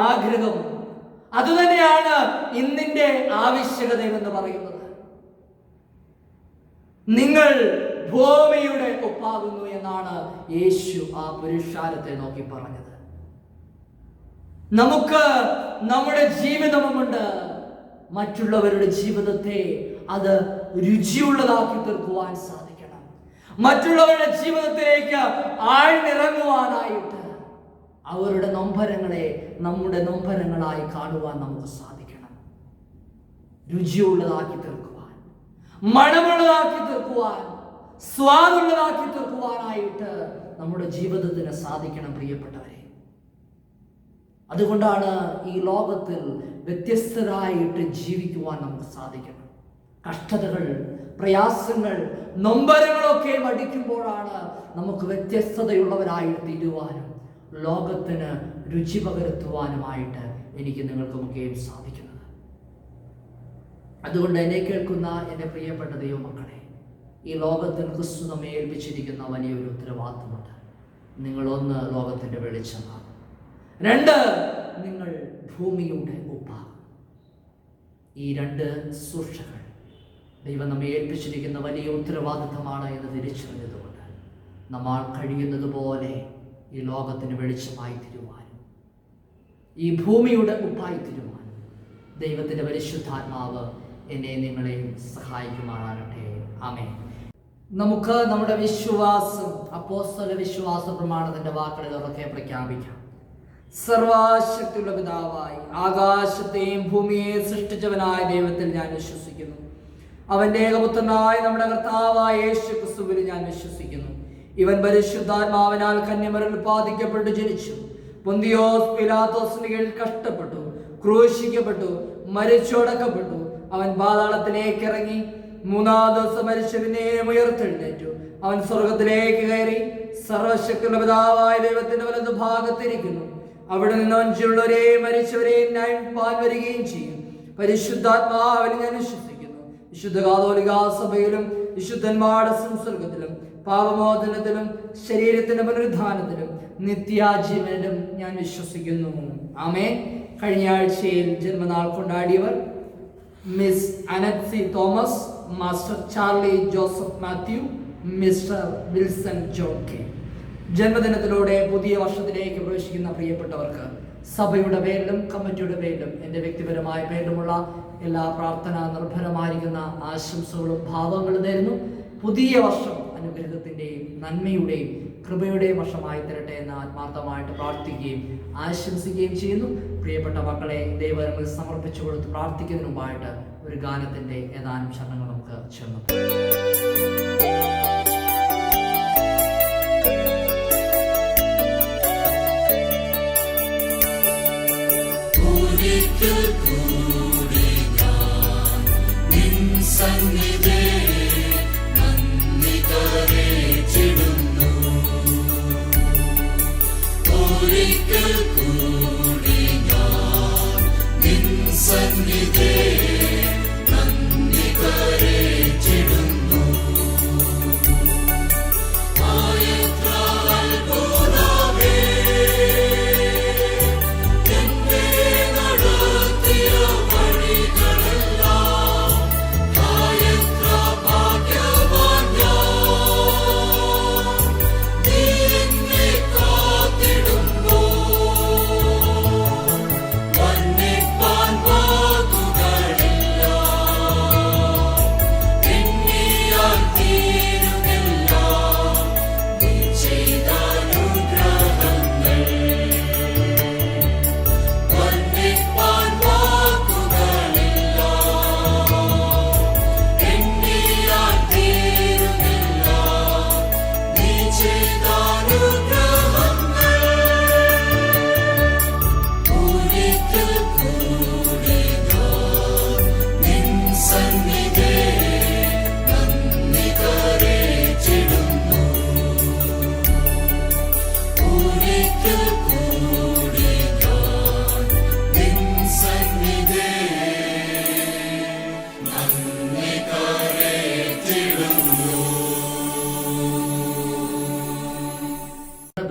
ആഗ്രഹം. അതുതന്നെയാണ് ഇന്നിന്റെ ആവശ്യകത എന്ന് പറയുന്നത്. നിങ്ങൾ ഭൂമിയുടെ ഉപ്പാകുന്നു എന്നാണ് യേശു ആ പുരുഷാരത്തെ നോക്കി പറഞ്ഞത്. നമുക്ക് നമ്മുടെ ജീവിതമുണ്ട്. മറ്റുള്ളവരുടെ ജീവിതത്തെ അത് രുചിയുള്ളതാക്കി തീർക്കുവാൻ സാധിക്കണം. മറ്റുള്ളവരുടെ ജീവിതത്തിലേക്ക് ആഴ്ന്നിറങ്ങുവാനായിട്ട് അവരുടെ നൊമ്പരങ്ങളെ നമ്മുടെ നൊമ്പരങ്ങളായി കാണുവാൻ നമുക്ക് സാധിക്കണം. രുചിയുള്ളതാക്കി തീർക്കുവാൻ, മണമുള്ളതാക്കി തീർക്കുവാൻ, സ്വാദുള്ളതാക്കി തീർക്കുവാനായിട്ട് നമ്മുടെ ജീവിതത്തിന് സാധിക്കണം. പ്രിയപ്പെട്ടവരെ, അതുകൊണ്ടാണ് ഈ ലോകത്തിൽ വ്യത്യസ്തരായിട്ട് ജീവിക്കുവാൻ നമുക്ക് സാധിക്കണം. കഷ്ടതകൾ, പ്രയാസങ്ങൾ, നൊമ്പരങ്ങളൊക്കെ മടിക്കുമ്പോഴാണ് നമുക്ക് വ്യത്യസ്തതയുള്ളവരായി തീരുവാനും ലോകത്തിന് രുചി പകർത്തുവാനുമായിട്ട് എനിക്ക് നിങ്ങൾക്കുമൊക്കെയും സാധിക്കുന്നത്. അതുകൊണ്ട് എന്നെ കേൾക്കുന്ന എൻ്റെ പ്രിയപ്പെട്ട ദൈവമക്കളെ, ഈ ലോകത്തിന് ക്രിസ്തു നമ്മെ ഏൽപ്പിച്ചിരിക്കുന്ന വലിയൊരു ഉത്തരവാദിത്തമുണ്ട്. നിങ്ങളൊന്ന് ലോകത്തിൻ്റെ വെളിച്ചമാണ്, രണ്ട് നിങ്ങൾ ഭൂമിയുടെ ഉപ്പാകും. ഈ രണ്ട് സൂക്ഷകൾ ദൈവം നമ്മെ ഏൽപ്പിച്ചിരിക്കുന്ന വലിയ ഉത്തരവാദിത്തമാണ് എന്ന് തിരിച്ചറിഞ്ഞതുകൊണ്ട് നമ്മൾ കഴിയുന്നത് പോലെ ഈ ലോകത്തിന് വെളിച്ചമായി തീരുവാനും ഈ ഭൂമിയുടെ ഉപ്പായി തീരുവാനും ദൈവത്തിൻ്റെ പരിശുദ്ധാത്മാവ് എന്നെ നിങ്ങളെയും സഹായിക്കുമാറാകട്ടെ. ആമേൻ. നമുക്ക് നമ്മുടെ വിശ്വാസം അപ്പോസ്തല വിശ്വാസ പ്രമാണത്തിന്റെ വാക്കുകളിൽ ഉറക്കെ പ്രഖ്യാപിക്കാം. സർവശക്തിയുള്ള പിതാവായി ആകാശത്തെയും ഭൂമിയെയും സൃഷ്ടിച്ചവനായ ദൈവത്തിൽ ഞാൻ വിശ്വസിക്കുന്നു. അവന്റെ ഏകപുത്രനായ നമ്മുടെ കർത്താവായ യേശു ക്രിസ്തുവിൽ ഞാൻ വിശ്വസിക്കുന്നു. ഇവൻ പരിശുദ്ധാത്മാവിനാൽ കന്യമറിൽ ഉൽപ്പാദിക്കപ്പെട്ടു ജനിച്ചു. പൊന്തിയോസ് പിലാത്തോസിന് കീഴിൽ കഷ്ടപ്പെട്ടു, ക്രൂശിക്കപ്പെട്ടു, മരിച്ചടക്കപ്പെട്ടു. അവൻ പാതാളത്തിലേക്ക് ഇറങ്ങി, മൂന്നാം ദിവസം മരിച്ചവനെയും ഉയർത്തെഴുന്നേറ്റു. അവൻ സ്വർഗത്തിലേക്ക് കയറി സർവശക്തിയുള്ള പിതാവായ ദൈവത്തിന്റെ വലതു ഭാഗത്തിരിക്കുന്നു. അവിടെ നിന്ന് അഞ്ചുള്ളവരെയും മരിച്ചവരെയും ന്യായിപ്പാൻ വരികയും ചെയ്യും. പരിശുദ്ധാത്മാവിൽ ഞാൻ വിശ്വസിക്കുന്നു. വിശുദ്ധ കാതോലിക സഭയിലും വിശുദ്ധന്മാരുടെ സംസർഗത്തിലും പാപമോചനത്തിലും ശരീരത്തിന്റെ പുനരുദ്ധാനത്തിലും നിത്യാജീവനിലും ഞാൻ വിശ്വസിക്കുന്നു. ആമേൻ. കഴിഞ്ഞ ആഴ്ചയിൽ ജന്മനാൾ കൊണ്ടാടിയവർ മിസ് അനത്സി Thomas, master Charlie Joseph Mathew, mister Wilson John K. ജന്മദിനത്തിലൂടെ പുതിയ വർഷത്തിലേക്ക് പ്രവേശിക്കുന്ന പ്രിയപ്പെട്ടവർക്ക് സഭയുടെ പേരിലും കമ്മിറ്റിയുടെ പേരിലും എൻ്റെ വ്യക്തിപരമായ പേരിലുമുള്ള എല്ലാ പ്രാർത്ഥന നിർഭരമായിരിക്കുന്ന ആശംസകളും ഭാവങ്ങളും നേരുന്നു. പുതിയ വർഷം അനുഗ്രഹത്തിൻ്റെയും നന്മയുടെയും കൃപയുടെയും വർഷമായി തരട്ടെ എന്ന് ആത്മാർത്ഥമായിട്ട് പ്രാർത്ഥിക്കുകയും ആശംസിക്കുകയും ചെയ്യുന്നു. പ്രിയപ്പെട്ട മക്കളെ, ദൈവങ്ങളിൽ സമർപ്പിച്ചു കൊടുത്ത് പ്രാർത്ഥിക്കുന്നതിന് മുമ്പായിട്ട് ഒരു ഗാനത്തിൻ്റെ ഏതാനും ചരണങ്ങൾ നമുക്ക് ചേർന്നു.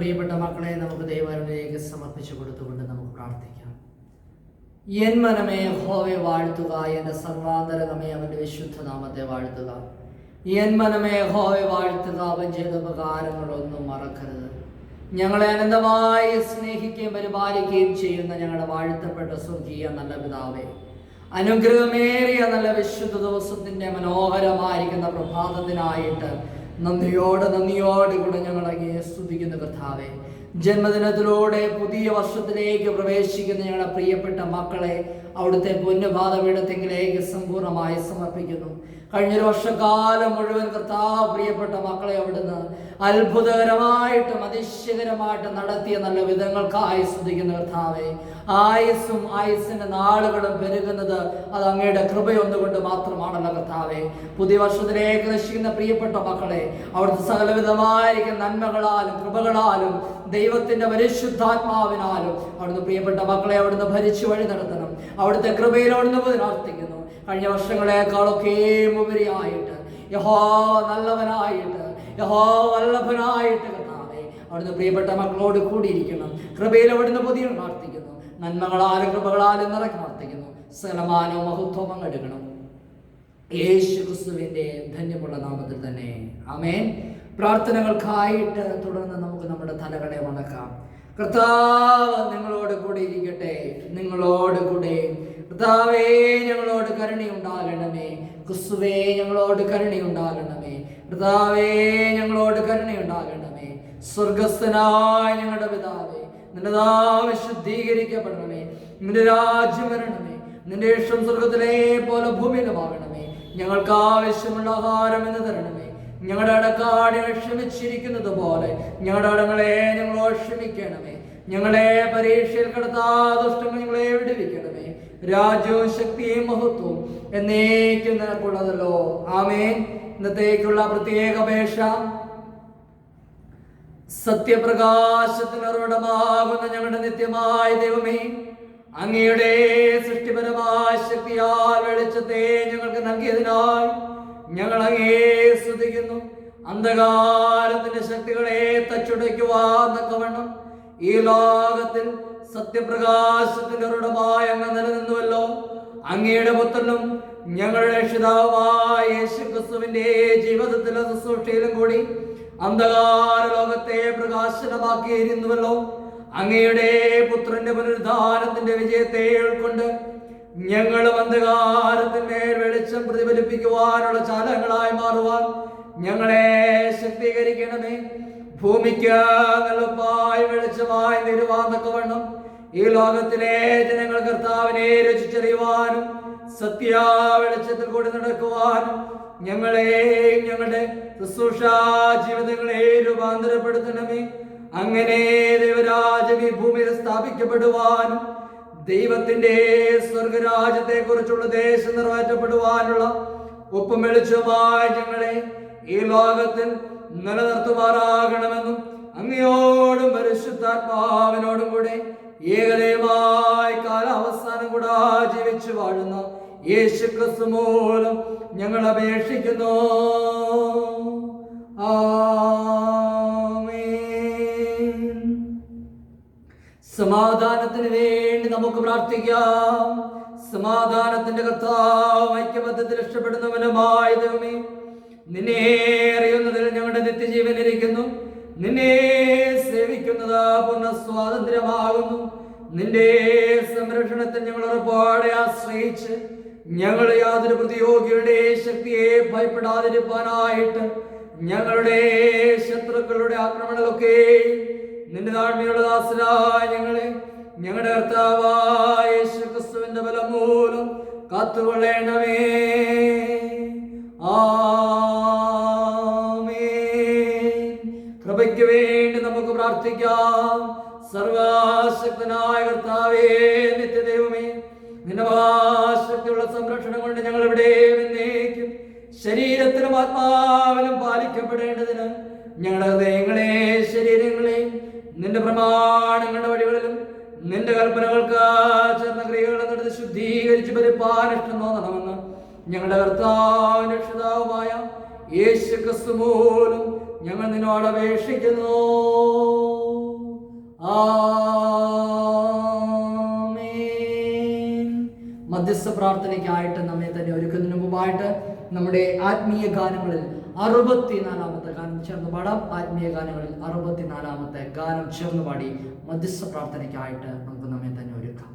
പ്രിയപ്പെട്ട മക്കളെ, നമുക്ക് ദൈവത്തിലേക്ക് സമർപ്പിച്ചു കൊടുത്തുകൊണ്ട് നമുക്ക് പ്രാർത്ഥിക്കാം. എൻ മനമേ യഹോവയെ വാഴ്ത്തുക, എൻ്റെ സർവാന്തരംഗമേ അവൻ്റെ വിശുദ്ധ നാമത്തെ വാഴ്ത്തുക. എൻ മനമേ യഹോവയെ വാഴ്ത്തുക, അവൻ ചെയ്ത ഉപകാരങ്ങളൊന്നും മറക്കരുത്. ഞങ്ങളെ അനന്തമായി സ്നേഹിക്കുകയും പരിപാലിക്കുകയും ചെയ്യുന്ന ഞങ്ങളുടെ വാഴ്ത്തപ്പെട്ട സ്വർഗീയ നല്ല പിതാവേ, അനുഗ്രഹമേറിയ നല്ല വിശുദ്ധ ദിവസത്തിൻ്റെ മനോഹരമായിരിക്കുന്ന പ്രഭാതത്തിനായിട്ട് നന്ദിയോട് കൂടെ ഞങ്ങൾ അങ്ങയെ സ്തുതിക്കുന്ന കർത്താവേ. ജന്മദിനത്തിലൂടെ പുതിയ വർഷത്തിലേക്ക് പ്രവേശിക്കുന്ന ഞങ്ങളുടെ പ്രിയപ്പെട്ട മക്കളെ അവിടുത്തെ പുണ്യപാദപീഠത്തിങ്കിലേക്ക് സമ്പൂർണ്ണമായി സമർപ്പിക്കുന്നു. കഴിഞ്ഞൊരു വർഷക്കാലം മുഴുവൻ കർത്താവ് പ്രിയപ്പെട്ട മക്കളെ അവിടുന്ന് അത്ഭുതകരമായിട്ടും അതിശയകരമായിട്ട് നടത്തിയ നല്ല വിധങ്ങൾക്കായി സ്തുതിക്കുന്ന കർത്താവേ, ആയുസ്സും ആയുസ്സിന്റെ നാളുകളും പെരുകുന്നത് അത് അങ്ങയുടെ കൃപയൊന്നുകൊണ്ട് മാത്രമാണല്ലോ കർത്താവേ. പുതിയ വർഷത്തിലേക്ക് നശിക്കുന്ന പ്രിയപ്പെട്ട മക്കളെ അവിടുത്തെ സകലവിധമായിരിക്കുന്ന നന്മകളാലും കൃപകളാലും ദൈവത്തിന്റെ പരിശുദ്ധാത്മാവിനാലും അവിടുന്ന് പ്രിയപ്പെട്ട മക്കളെ അവിടുന്ന് ഭരിച്ചു വഴി നടത്തണം. അവിടുത്തെ കൃപയിൽ അവിടുന്ന് പ്രാർത്ഥിക്കുന്നു. കഴിഞ്ഞ വർഷങ്ങളെക്കാളൊക്കെയും ഉപരിയായിട്ട് യഹോവ നല്ലവനായിട്ട്, യഹോവ വല്ലഭനായിട്ട് കർത്താവേ അവിടുന്ന് പ്രിയപ്പെട്ട മക്കളോട് കൂടിയിരിക്കണം. കൃപയിൽ അവിടുന്ന് പുതിയ പ്രാർത്ഥിക്കുന്നു. നന്മകളാലും കൃപകളാലും നിറക്കി പ്രാർത്ഥിക്കുന്നു. സകലമാനവും മഹത്വം എടുക്കണം. യേശു ക്രിസ്തുവിന്റെ ധന്യമുള്ള നാമത്തിൽ തന്നെ ആമേൻ. പ്രാർത്ഥനകൾക്കായിട്ട് തുടർന്ന് നമുക്ക് നമ്മുടെ തലകളെ വണക്കാം. കർത്താവ് നിങ്ങളോട് കൂടെ ഇരിക്കട്ടെ, നിങ്ങളോട് കൂടെ. കർത്താവേ ഞങ്ങളോട് കരുണയുണ്ടാകണമേ. ക്രിസ്തുവേ ഞങ്ങളോട് കരുണയുണ്ടാകണമേ. കർത്താവേ ഞങ്ങളോട് കരുണയുണ്ടാകണമേ. സ്വർഗസ്ഥനായ ഞങ്ങളുടെ പിതാവേ, നിന്റെ നാമം ശുദ്ധീകരിക്കപ്പെടണമേ. നിന്റെ രാജ്യം വരണമേ. നിന്റെ ഇഷ്ടം സ്വർഗത്തിലെ പോലെ ഭൂമിയിലുമാകണമേ. ഞങ്ങൾക്ക് ആവശ്യമുള്ള ആഹാരം എന്ന് തരണമേ. ഞങ്ങളുടെ അടക്കാടിനെ ക്ഷമിച്ചിരിക്കുന്നത് പോലെ ഞങ്ങളുടെ അടങ്ങളെ ഞങ്ങളോട് ക്ഷമിക്കണമേ. ഞങ്ങളെ പരീക്ഷയിൽ കടത്താതെ ദുഷ്ടങ്ങൾ ഞങ്ങളെ വിടുവിക്കണമേ. രാജ്യവും ശക്തിയും മഹത്വവും എന്നേക്കും നിനക്കുള്ളതല്ലോ. ആമേൻ. ഇന്നത്തേക്കുള്ള പ്രത്യേക അപേക്ഷ, സത്യപ്രകാശത്തിനുറവിടമാകുന്ന ഞങ്ങളുടെ നിത്യമായ ദൈവമേ, അങ്ങയുടെ സൃഷ്ടിപരമായ ശക്തിയാൽ വെളിച്ചത്തെ ഞങ്ങൾക്ക് നൽകിയതിനാൽ ഞങ്ങൾ അങ്ങേ സ്തുതിക്കുന്നു. അന്ധകാരത്തിന്റെ ശക്തികളെ തച്ചുടയ്ക്കുവാൻ തക്കവണ്ണം ഈ ലോകത്തിൽ സത്യപ്രകാശത്തിന്റെ ഉറവിടമായ അങ്ങ് നിലനിന്നുവല്ലോ. അങ്ങയുടെ പുത്രനും ഞങ്ങളുടെ രക്ഷിതാവുമായ യേശു ക്രിസ്തുവിന്റെ ജീവിതത്തിലും ശുശ്രൂഷയിലും കൂടി അന്ധകാര ലോകത്തെ പ്രകാശനമാക്കിയിരുന്നുവല്ലോ. അങ്ങയുടെ പുത്രന്റെ പുനരുദ്ധാനത്തിന്റെ വിജയത്തെ ഉൾക്കൊണ്ട് ഞങ്ങളും അന്ധകാരത്തിന്മേൽ വെളിച്ചം പ്രതിഫലിപ്പിക്കുവാനുള്ള ചാലങ്ങളായി മാറുവാൻ ഞങ്ങളെ ശക്തീകരിക്കണമേ. ഭൂമിക്ക് നിലപ്പായി വെളിച്ചമായി നിരുവാൻ തക്കവണ്ണം ഈ ലോകത്തിലെ ജനങ്ങൾ കർത്താവിനെ രുചിച്ചറിയുവാനും സത്യ വെളിച്ചത്തിൽ കൂടി നടക്കുവാനും ഞങ്ങളെയും ഞങ്ങളുടെ ശുശ്രൂഷ ജീവിതങ്ങളെ രൂപാന്തരപ്പെടുത്തണമേ. അങ്ങനെ ദൈവരാജ്യം ഈ ഭൂമിയിൽ സ്ഥാപിക്കപ്പെടുവാനും ദൈവത്തിന്റെ സ്വർഗരാജ്യത്തെ കുറിച്ചുള്ള ദേശം നിറവേറ്റപ്പെടുവാനുള്ള ഒപ്പം വെളിച്ചമായി ഞങ്ങളെ ഈ ലോകത്തിൽ നിലനിർത്തുമാറാകണമെന്നും അങ്ങയോടും പരിശുദ്ധാത്മാവിനോടും കൂടെ ഏകദൈവമായി കാലാവസാനം കൂടാ ജീവിച്ചു വാഴുന്ന യേശു ക്രിസ്തു മൂലം ഞങ്ങൾ അപേക്ഷിക്കുന്നു. ആമേൻ. സമാധാനത്തിന് വേണ്ടി നമുക്ക് പ്രാർത്ഥിക്കാം. സമാധാനത്തിന്റെ കർത്താവ്, ഐക്യമത്യത്തിൽ ഇഷ്ടപ്പെടുന്നവനുമായ ദൈവമേ, നിന്നെ അറിയുന്നതിൽ ഞങ്ങളുടെ നിത്യജീവൻ ഇരിക്കുന്നു. നിന്നെ സേവിക്കുന്നത് പൂർണ്ണ സ്വാതന്ത്ര്യമാകുന്നു. നിന്റെ സംരക്ഷണത്തിൽ ഞങ്ങൾ ഉറപ്പോടെ ആശ്രയിച്ച് ഞങ്ങൾ യാതൊരു പ്രതിയോഗിയുടെ ശക്തിയെ ഭയപ്പെടാതിരിക്കാനായിട്ട് ഞങ്ങളുടെ ശത്രുക്കളുടെ ആക്രമണങ്ങളൊക്കെ നിന്റെ താഴ്മയുള്ള ദാസരായ ഞങ്ങളെ ഞങ്ങളുടെ കർത്താവായ യേശു ക്രിസ്തുവിന്റെ ബലം മൂലം കാത്തുകൊള്ളേണമേ. ആമേൻ. കൃപയ്ക്ക് വേണ്ടി നമുക്ക് പ്രാർത്ഥിക്കാം. സർവശക്തനായ കർത്താവേ, നിത്യദൈവമേ, നിന്റെ മഹാശക്തിയുള്ള സംരക്ഷണം കൊണ്ട് ഞങ്ങൾ ഇവിടെ എന്നേക്കും ശരീരത്തിലും ആത്മാവിലും പാലിക്കപ്പെടേണ്ടതിന് ഞങ്ങളുടെ ഹൃദയങ്ങളെ ശരീരങ്ങളെയും നിന്റെ പ്രമാണങ്ങളുടെ വഴികളിലും നിന്റെ കൽപ്പനകൾക്ക് ചേർന്ന ക്രിയകളെ നടത്തി ശുദ്ധീകരിച്ച് പരിപാലനം ഇഷ്ടം തോന്നണമെന്ന് ഞങ്ങളുടെ കർത്താവ് രക്ഷിതാവുമായ യേശു ക്രിസ്തു മൂലം ഞങ്ങൾ നിന്നോട് അപേക്ഷിക്കുന്നു. ആമേൻ. മധ്യസ്ഥ പ്രാർത്ഥനയ്ക്കായിട്ട് നമ്മെ തന്നെ ഒരുക്കുന്നതിന് മുമ്പായിട്ട് നമ്മുടെ ആത്മീയ ഗാനങ്ങളിൽ 64-ാമത്തെ ഗാനം ചേർന്ന് പാടാം. ആത്മീയ ഗാനങ്ങളിൽ 64-ാമത്തെ ഗാനം ചേർന്ന് പാടി മധ്യസ്ഥ പ്രാർത്ഥനയ്ക്കായിട്ട് നമുക്ക് നമ്മെ തന്നെ ഒരുക്കാം.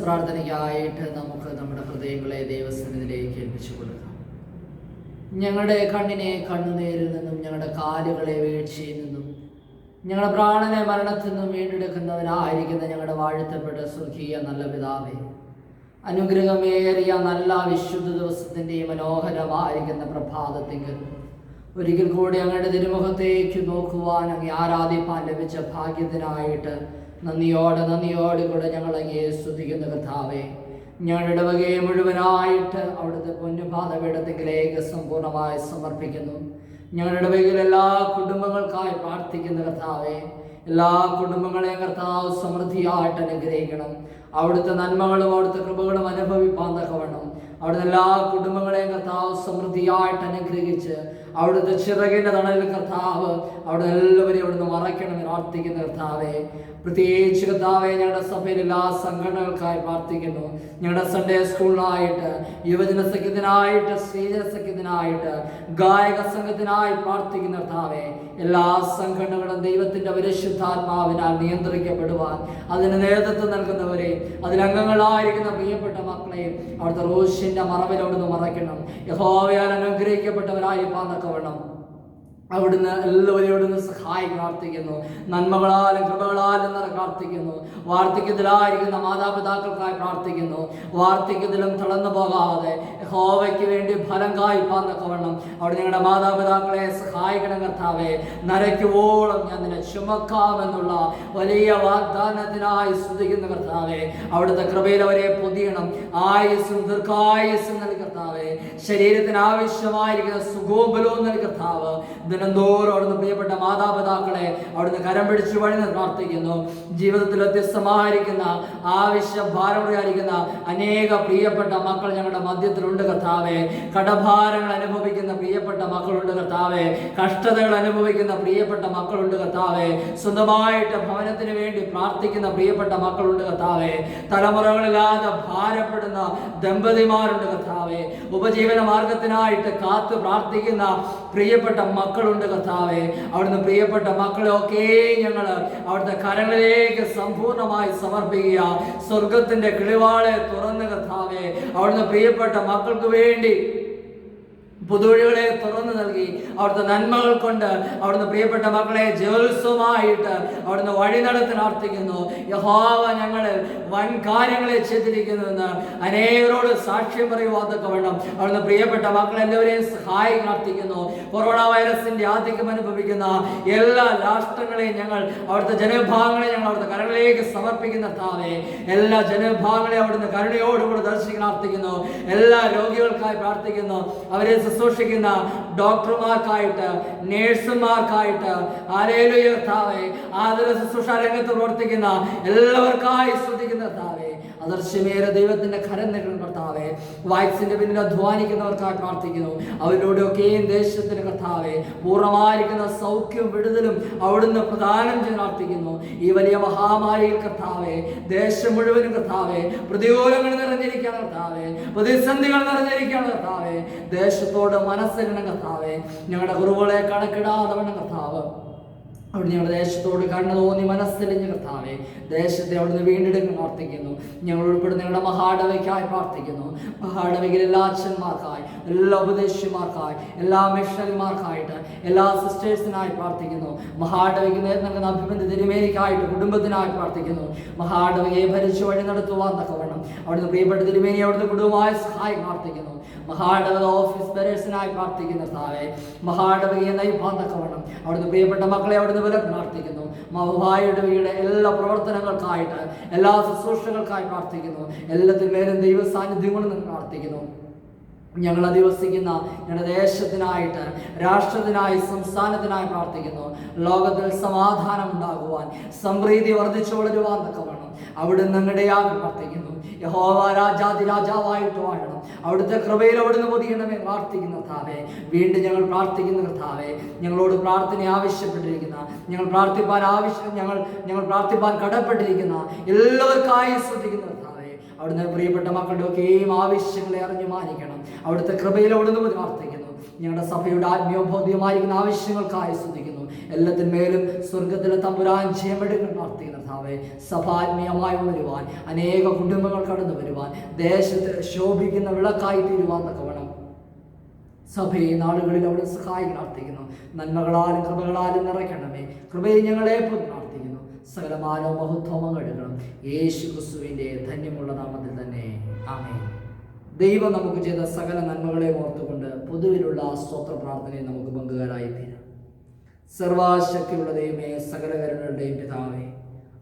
പ്രാർത്ഥനയ്ക്കായിട്ട് നമുക്ക് നമ്മുടെ ഹൃദയങ്ങളെ ദൈവസന്നിധിയിലേക്ക് ഏൽപ്പിച്ചു കൊടുക്കാം. ഞങ്ങളുടെ കണ്ണിനെ കണ്ണുനീരിൽ നിന്നും, ഞങ്ങളുടെ കാലുകളെ വീഴ്ചയിൽ നിന്നും, ഞങ്ങളുടെ പ്രാണനെ മരണത്തിൽ നിന്നും വീണ്ടെടുക്കുന്നവനായിരിക്കുന്ന ഞങ്ങളുടെ വാഴ്ത്തപ്പെട്ട സ്വർഗീയ നല്ല പിതാവേ, അനുഗ്രഹമേറിയ നല്ല വിശുദ്ധ ദിവസത്തിൻ്റെ മനോഹരമായിരിക്കുന്ന പ്രഭാതത്തിങ്കിൽ ഒരിക്കൽ കൂടി അങ്ങയുടെ തിരുമുഖത്തേക്ക് നോക്കുവാൻ, അങ്ങ് ആരാധിപ്പാൻ ലഭിച്ച ഭാഗ്യത്തിനായിട്ട് നന്ദിയോടെ കൂടെ ഞങ്ങൾ അങ്ങയെ സ്തുതിക്കുന്ന കർത്താവേ, ഞങ്ങളുടെ ഇടവകയെ മുഴുവനായിട്ട് അവിടുത്തെ പൊന്നുപാദപീഠത്തിലേക്ക് സമ്പൂർണ്ണമായി സമർപ്പിക്കുന്നു. ഞങ്ങളുടെ ഇടവകയിൽ എല്ലാ കുടുംബങ്ങൾക്കായി പ്രാർത്ഥിക്കുന്ന കർത്താവേ, എല്ലാ കുടുംബങ്ങളെയും കർത്താവ് സമൃദ്ധിയായിട്ട് അനുഗ്രഹിക്കണം. അവിടുത്തെ നന്മകളും അവിടുത്തെ കൃപകളും അനുഭവിപ്പാൻ തക്കവണ്ണം അവിടുത്തെ എല്ലാ കുടുംബങ്ങളെയും കർത്താവ് സമൃദ്ധിയായിട്ട് അനുഗ്രഹിച്ച് അവിടുത്തെ ചിറകിൻ്റെ തണലിൽ കർത്താവ് അവിടെ എല്ലാവരെയും അവിടുന്ന് മറയ്ക്കണമെന്ന് പ്രാർത്ഥിക്കുന്ന കർത്താവേ, പ്രത്യേകിച്ച് കർത്താവെ ഞങ്ങളുടെ സഭയിൽ എല്ലാ സംഘടനകൾക്കായി പ്രാർത്ഥിക്കുന്നു. ഞങ്ങളുടെ സൺഡേ സ്കൂളിനായിട്ട്, യുവജന സഖ്യത്തിനായിട്ട്, സ്ത്രീജന സഖ്യത്തിനായിട്ട്, ഗായക സംഘത്തിനായി പ്രാർത്ഥിക്കുന്ന കർത്താവെ, എല്ലാ സംഘടനകളും ദൈവത്തിൻ്റെ പരിശുദ്ധാത്മാവിനാൽ നിയന്ത്രിക്കപ്പെടുവാൻ അതിന് നേതൃത്വം നൽകുന്നവരെ, അതിലംഗങ്ങളായിരിക്കുന്ന പ്രിയപ്പെട്ട മക്കളെയും അവിടുത്തെ റോഷിൻ്റെ മറവിലവിടുന്ന് മറയ്ക്കണം. യഹോവയാൽ അനുഗ്രഹിക്കപ്പെട്ടവരായി പാന്നക്കവണ്ണം അവിടുന്ന് എല്ലാവരെയും അവിടുന്ന് സഹായി പ്രാർത്ഥിക്കുന്നു. നന്മകളാലും കൃപകളാലും നിറ പ്രാർത്ഥിക്കുന്നു. വാർദ്ധക്യത്തിലായിരിക്കുന്ന മാതാപിതാക്കൾക്കായി പ്രാർത്ഥിക്കുന്നു. വാർദ്ധക്യത്തിലും തളർന്നു പോകാതെ യഹോവയ്ക്ക് വേണ്ടി ഫലം കായ്പാൻ തക്കവണ്ണം അവിടെ ഞങ്ങളുടെ മാതാപിതാക്കളെ സഹായിക്കണം കർത്താവേ. നരയ്ക്കുവോളം ഞാൻ നിന്നെ ചുമക്കാമെന്നുള്ള വലിയ വാഗ്ദാനത്തിനായി സ്തുതിക്കുന്ന കർത്താവേ, അവിടുത്തെ കൃപയിൽ അവരെ പൊതിയണം. ആയുസ്സും ദീർഘായുസ്സും നൽകി കർത്താവേ, ശരീരത്തിന് ആവശ്യമായിരിക്കുന്ന സുഖവും ബലവും നൽകി കർത്താവ്. ദിനംതോറും അവിടുന്ന് പ്രിയപ്പെട്ട മാതാപിതാക്കളെ അവിടുന്ന് കരം പിടിച്ചു വഴിന്ന് പ്രാർത്ഥിക്കുന്നു. ജീവിതത്തിൽ വ്യത്യസ്തമായിരിക്കുന്ന ആവശ്യ ഭാരമുള്ളതായിരിക്കുന്ന അനേക പ്രിയപ്പെട്ട മക്കൾ ഞങ്ങളുടെ മധ്യത്തിലുണ്ട് കർത്താവേ. കടഭാരങ്ങൾ അനുഭവിക്കുന്ന പ്രിയപ്പെട്ട മക്കളുണ്ട് കർത്താവേ. കഷ്ടതകൾ അനുഭവിക്കുന്ന പ്രിയപ്പെട്ട മക്കളുണ്ട് കർത്താവേ. സ്വന്തമായിട്ട് ഭവനത്തിന് വേണ്ടി പ്രാർത്ഥിക്കുന്ന പ്രിയപ്പെട്ട മക്കളുണ്ട് കർത്താവേ. തലമുറകളില്ലാതെ ഭാരപ്പെടുന്ന ദമ്പതിമാരുണ്ട് കർത്താവേ. ഉപജീവന മാർഗത്തിനായിട്ട് കാത്തു പ്രാർത്ഥിക്കുന്ന പ്രിയപ്പെട്ട മക്കളുണ്ട് കർത്താവേ. അവിടുന്ന് പ്രിയപ്പെട്ട മക്കളെയൊക്കെ ഞങ്ങൾ അവിടുത്തെ കരങ്ങളിലേക്ക് സമ്പൂർണ്ണമായി സമർപ്പിക്കുക. സ്വർഗത്തിന്റെ കിളിവാളെ തുറന്ന് കർത്താവേ, അവിടുന്ന് പ്രിയപ്പെട്ട മക്കൾക്ക് വേണ്ടി പുതുവഴികളെ തുറന്നു നൽകി അവിടുത്തെ നന്മകൾ കൊണ്ട് അവിടുന്ന് പ്രിയപ്പെട്ട മക്കളെ ജയോത്സവമായിട്ട് അവിടുന്ന് വഴി നടത്തി പ്രാർത്ഥിക്കുന്നു. യഹോവ ഞങ്ങൾ വൻ കാര്യങ്ങളെ ചെയ്തിരിക്കുന്നുവെന്ന് അനേകരോട് സാക്ഷ്യം പറയുവാതൊക്കെ വേണം. അവിടുന്ന് പ്രിയപ്പെട്ട മക്കളെല്ലാവരെയും സഹായി പ്രാർത്ഥിക്കുന്നു. കൊറോണ വൈറസിന്റെ ആധിക്യം അനുഭവിക്കുന്ന എല്ലാ രാഷ്ട്രങ്ങളെയും ഞങ്ങൾ അവിടുത്തെ ജനവിഭാഗങ്ങളെ ഞങ്ങൾ അവിടുത്തെ കരങ്ങളിലേക്ക് സമർപ്പിക്കുന്ന താവേ. എല്ലാ ജനവിഭാഗങ്ങളെയും അവിടുന്ന് കരുണയോടുകൂടി ദർശിക്കാൻ പ്രാർത്ഥിക്കുന്നു. എല്ലാ രോഗികൾക്കായി പ്രാർത്ഥിക്കുന്നു. അവരെ ശുശ്രൂഷിക്കുന്ന ഡോക്ടർമാർക്കായിട്ട്, നേഴ്സുമാർക്കായിട്ട്, ഹല്ലേലൂയ കർത്താവേ, ആതുര ശുശ്രൂഷ രംഗത്ത് പ്രവർത്തിക്കുന്ന എല്ലാവർക്കായി സ്തുതിക്കുന്ന കർത്താവേ. അദർശ്യമേറെ ദൈവത്തിന്റെ കരം നീട്ടുന്ന കർത്താവേ. വാക്സിന്റെ പിന്നിൽ അധ്വാനിക്കുന്നവർക്കായി പ്രാർത്ഥിക്കുന്നു. അവരിലൂടെയൊക്കെയും ദേശത്തിന് കർത്താവേ പൂർണ്ണമായിരിക്കുന്ന സൗഖ്യവും വിടുതലും അവിടുന്ന് പ്രദാനം ചെയ്ത് പ്രാർത്ഥിക്കുന്നു. ഈ വലിയ മഹാമാരിയിൽ കർത്താവേ, ദേശം മുഴുവനും കർത്താവേ പ്രതികൂലങ്ങൾ നിറഞ്ഞിരിക്കുകയാണ് കർത്താവേ, പ്രതിസന്ധികൾ നിറഞ്ഞിരിക്കുകയാണ് കർത്താവേ. ദേശത്തോട് മനസ്സിരണം കർത്താവേ. ഞങ്ങളുടെ കുറവുകളെ കണക്കിടാതെ വേണം കർത്താവ് അവിടെ ഞങ്ങളുടെ ദേശത്തോട് കണ്ണു തോന്നി മനസ്സെളിഞ്ഞ് കർത്താവേ, ദേശത്തെ അവിടുന്ന് വീണ്ടെടുക്കാൻ പ്രാർത്ഥിക്കുന്നു. ഞങ്ങൾ ഉൾപ്പെടുന്ന ഞങ്ങളുടെ മഹാടവയ്ക്കായി പ്രാർത്ഥിക്കുന്നു. മഹാടവയ്ക്കിൽ എല്ലാ അച്ഛന്മാർക്കായി, എല്ലാ ഉപദേശിമാർക്കായി, എല്ലാ മിഷണറിമാർക്കായിട്ട്, എല്ലാ സിസ്റ്റേഴ്സിനായി പ്രാർത്ഥിക്കുന്നു. മഹാടവയ്ക്ക് നേരം നൽകുന്ന അഭിബന്ധ തിരുമേനിക്കായിട്ട്, കുടുംബത്തിനായി പ്രാർത്ഥിക്കുന്നു. മഹാടവയെ ഭരിച്ചു വഴി നടത്തുവാൻ തക്കവണ്ണം അവിടുന്ന് പ്രിയപ്പെട്ട തിരുമേനി അവിടുന്ന് കുടുംബമായ സഹായം പ്രാർത്ഥിക്കുന്നു. മഹാടവക ഓഫീസ് ബെറേഴ്സിനായി പ്രാർത്ഥിക്കുന്ന കർത്താവേ, മഹാടവകയെ നയിപ്പാൻ തക്കവണ്ണം അവിടുന്ന് പ്രിയപ്പെട്ട മക്കളെ അവിടുന്ന് പ്രാർത്ഥിക്കുന്നു. മഹായിടവയുടെ എല്ലാ പ്രവർത്തനങ്ങൾക്കായിട്ട്, എല്ലാ ശുശ്രൂഷകൾക്കായി പ്രാർത്ഥിക്കുന്നു. എല്ലാത്തിന്മേലും ദൈവ സാന്നിധ്യം കൊണ്ട് നിങ്ങൾ പ്രാർത്ഥിക്കുന്നു. ഞങ്ങൾ അധിവസിക്കുന്ന ഞങ്ങളുടെ ദേശത്തിനായിട്ട്, രാഷ്ട്രത്തിനായി, സംസ്ഥാനത്തിനായി പ്രാർത്ഥിക്കുന്നു. ലോകത്തിൽ സമാധാനം ഉണ്ടാകുവാൻ, സമൃദ്ധി വർദ്ധിച്ചു വളരുവാൻ തക്കവണ്ണം അവിടുന്ന് ഞങ്ങളുടെയായി പ്രാർത്ഥിക്കുന്നു. യഹോവ രാജാതി രാജാവായിട്ട് വാഴണം. അവിടുത്തെ കൃപയിൽ അവിടുന്ന് പൊതിയണമേ പ്രാർത്ഥിക്കുന്ന കർത്താവേ. വീണ്ടും ഞങ്ങൾ പ്രാർത്ഥിക്കുന്ന കർത്താവേ, ഞങ്ങളോട് പ്രാർത്ഥന ആവശ്യപ്പെട്ടിരിക്കുന്ന, ഞങ്ങൾ പ്രാർത്ഥിപ്പാൻ കടപ്പെട്ടിരിക്കുന്ന എല്ലാവർക്കായി ശ്രദ്ധിക്കുന്ന കർത്താവേ, അവിടുന്ന് പ്രിയപ്പെട്ട മക്കളുടെ ഒക്കെയും ആവശ്യങ്ങളെ അറിഞ്ഞു മാനിക്കണം. അവിടുത്തെ കൃപയിൽ അവിടുന്ന് പ്രാർത്ഥിക്കുന്നു. ഞങ്ങളുടെ സഭയുടെ ആത്മീയബോധ്യമായിരിക്കുന്ന ആവശ്യങ്ങൾക്കായി ശ്രദ്ധിക്കുന്നു. എല്ലാത്തിന്മേലും സ്വർഗത്തിലെ തമ്പുരാൻ ജയമെടുക്കാൻ പ്രാർത്ഥിക്കുന്ന കർത്താവേ, സഭാത്മീയമായി വരുവാൻ, അനേക കുടുംബങ്ങൾ കടന്നു വരുവാൻ, ദേശത്തിൽ ശോഭിക്കുന്ന വിളക്കായി തീരുവാൻ തക്കവണ്ണം സഭയെ നാളുകളിൽ അവിടെ സഹായിക്കാൻ പ്രാർത്ഥിക്കുന്നു. നന്മകളാലും കൃപകളാലും നിറയ്ക്കണമേ. കൃപയെ ഞങ്ങളെ പ്രാർത്ഥിക്കുന്നു. സകലമാനോ മഹത്വം എടുക്കണം. യേശു ക്രിസ്തുവിന്റെ ധന്യമുള്ള നാമത്തിൽ തന്നെ ആമേൻ. ദൈവം നമുക്ക് ചെയ്ത സകല നന്മകളെ ഓർത്തുകൊണ്ട് പൊതുവിലുള്ള സ്തോത്ര പ്രാർത്ഥനയെ നമുക്ക് പങ്കുകാരായി തീരാം. സർവശക്തിയുള്ള ദൈവമേ, സകല കരുണകളുടെയും പിതാവേ,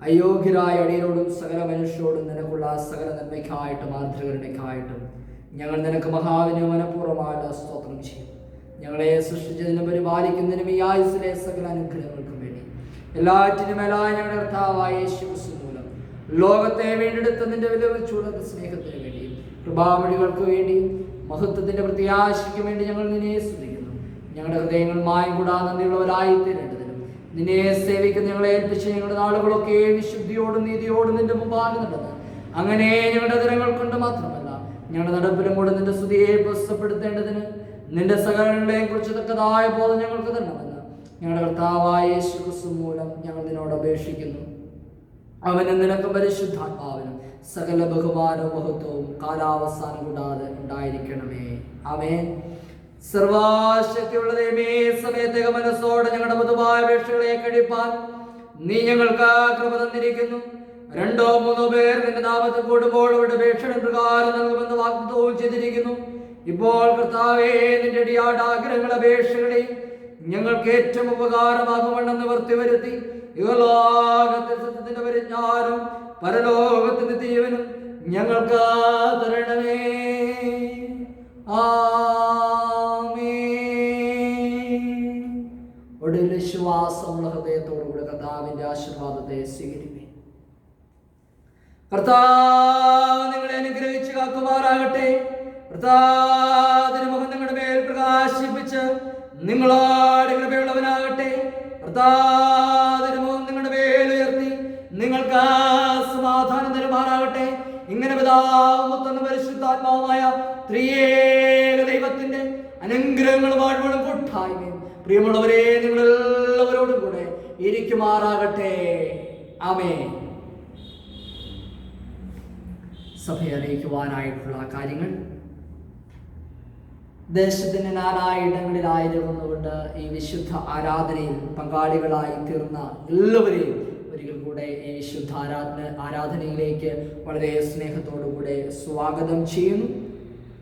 അയോഗ്യരായ അടിയരോടും സകല മനുഷ്യരോടും നിനക്കുള്ള സകല നന്മയ്ക്കായിട്ടും ആർദ്രകരുണയ്ക്കായിട്ടും ഞങ്ങൾ നിനക്ക് മഹാവിനും മനഃപൂർവ്വമായിട്ട് സ്തോത്രം ചെയ്യും. ഞങ്ങളെ സൃഷ്ടിച്ചതിനും പരിപാലിക്കുന്നതിനും ഈ ആയുസ്സിലെ സകല അനുഗ്രഹങ്ങൾക്കും വേണ്ടി എല്ലാറ്റിനും മേലായ ഞങ്ങളുടെ കർത്താവായ യേശു ക്രിസ്തു മൂലം ലോകത്തെ വീണ്ടെടുത്തതിന്റെ വിലവച്ചുള്ള സ്നേഹത്തിന് വേണ്ടിയും കൃപാമണികൾക്ക് വേണ്ടിയും മഹത്വത്തിന്റെ പ്രത്യാശയ്ക്ക് വേണ്ടി ഞങ്ങൾ നിന്നെ സ്തുതിക്കുന്നു. ഞങ്ങളുടെ ഹൃദയങ്ങൾ മായം കൂടാതെ നന്ദിയുള്ളവരായി തീരേണ്ടതിനും നിന്നെ സേവിക്കുന്ന ഞങ്ങളെ ഏൽപ്പിച്ച് ഞങ്ങളുടെ നാളുകളൊക്കെ വിശുദ്ധിയോടും നീതിയോടും നിന്റെ മുമ്പാകെ നടന്ന് അങ്ങനെ ഞങ്ങളുടെ ദിനങ്ങൾ കൊണ്ട് മാത്രമല്ല ഞങ്ങളുടെ നടപ്പിലും കൂടെ നിന്റെ സ്തുതിയെ പ്രസ്തുതപ്പെടുത്തേണ്ടതിന് നിന്റെ സകലങ്ങളെയും കുറിച്ച് തക്കതായ ബോധം ഞങ്ങൾക്ക് തരണമെന്ന് ഞങ്ങളുടെ കർത്താവായ യേശു ക്രിസ്തു മൂലം ഞങ്ങൾ നിന്നോട് അപേക്ഷിക്കുന്നു. അവനും നിനക്കും പരിശുദ്ധാത്മാവിനും സകല ബഹുമാനവും മഹത്വവും കാലാവസാനം കൂടാതെ ഉണ്ടായിരിക്കണമേ. ആമേൻ. സർവശക്തിയുള്ള ദൈവമേ, സമയത്തേക്ക് മനസ്സോടെ ഞങ്ങളുടെ മധുവായ അപേക്ഷകളെ കഴിപ്പാൻ നീ ഞങ്ങൾക്ക് കൃപ തന്നിരിക്കുന്നു. 2-3 പേർ നിന്റെ നാമത്തിൽ കൂടുമ്പോൾ അവരുടെ അപേക്ഷണ പ്രകാരം നൽകുമെന്ന് വാഗ്ദത്തവും ചെയ്തിരിക്കുന്നു. ഇപ്പോൾ കർത്താവേ, നിന്റെ അടിയാട് ആഗ്രഹങ്ങൾ അപേക്ഷകളെയും ഞങ്ങൾക്ക് ഏറ്റവും ഉപകാരമാകുമെന്ന് നിവർത്തി വരുത്തി യുഗലോകത്തിൽ സത്യത്തിന്റെ പരിജ്ഞാനം പരലോകത്തിന്റെ ജീവനും ഞങ്ങൾക്ക് തരണമേ. ആമേൻ. ഒടുവിൽ വിശ്വാസമുള്ള ഹൃദയത്തോടുകൂടി കർത്താവിന്റെ ആശീർവാദത്തെ സ്വീകരിക്കും. കർത്താവ് നിങ്ങളെ അനുഗ്രഹിച്ച് കാക്കുമാറാകട്ടെ. കർത്താവിന്റെ മുഖം നിങ്ങളുടെ മേൽ പ്രകാശിപ്പിച്ച് നിങ്ങളോട് കൃപയുള്ളവനാകട്ടെ. കർത്താവിന്റെ മുഖം നിങ്ങളുടെ മേൽ ഉയർത്തി നിങ്ങൾക്ക് സമാധാനം തരുമാറാകട്ടെ. ഇങ്ങനെ പിതാവും പുത്രനും പരിശുദ്ധാത്മാവുമായ ത്രിയേക ദൈവത്തിന്റെ അനുഗ്രഹങ്ങളും വാഴ്വുകളും കൂട്ടായ്മയും പ്രിയമുള്ളവരെ നിങ്ങളെല്ലാവരോടും കൂടെ ഇരിക്കുമാറാകട്ടെ. ആമേൻ. സഭയെ അറിയിക്കുവാനായിട്ടുള്ള കാര്യങ്ങൾ, ദേശത്തിന്റെ നാനായിടങ്ങളിലായിരുന്നുകൊണ്ട് ഈ വിശുദ്ധ ആരാധനയിൽ പങ്കാളികളായി തീർന്ന എല്ലാവരെയും ഒരിക്കൽ കൂടെ ഈ വിശുദ്ധ ആരാധനയിലേക്ക് വളരെ സ്നേഹത്തോടുകൂടെ സ്വാഗതം ചെയ്യുന്നു.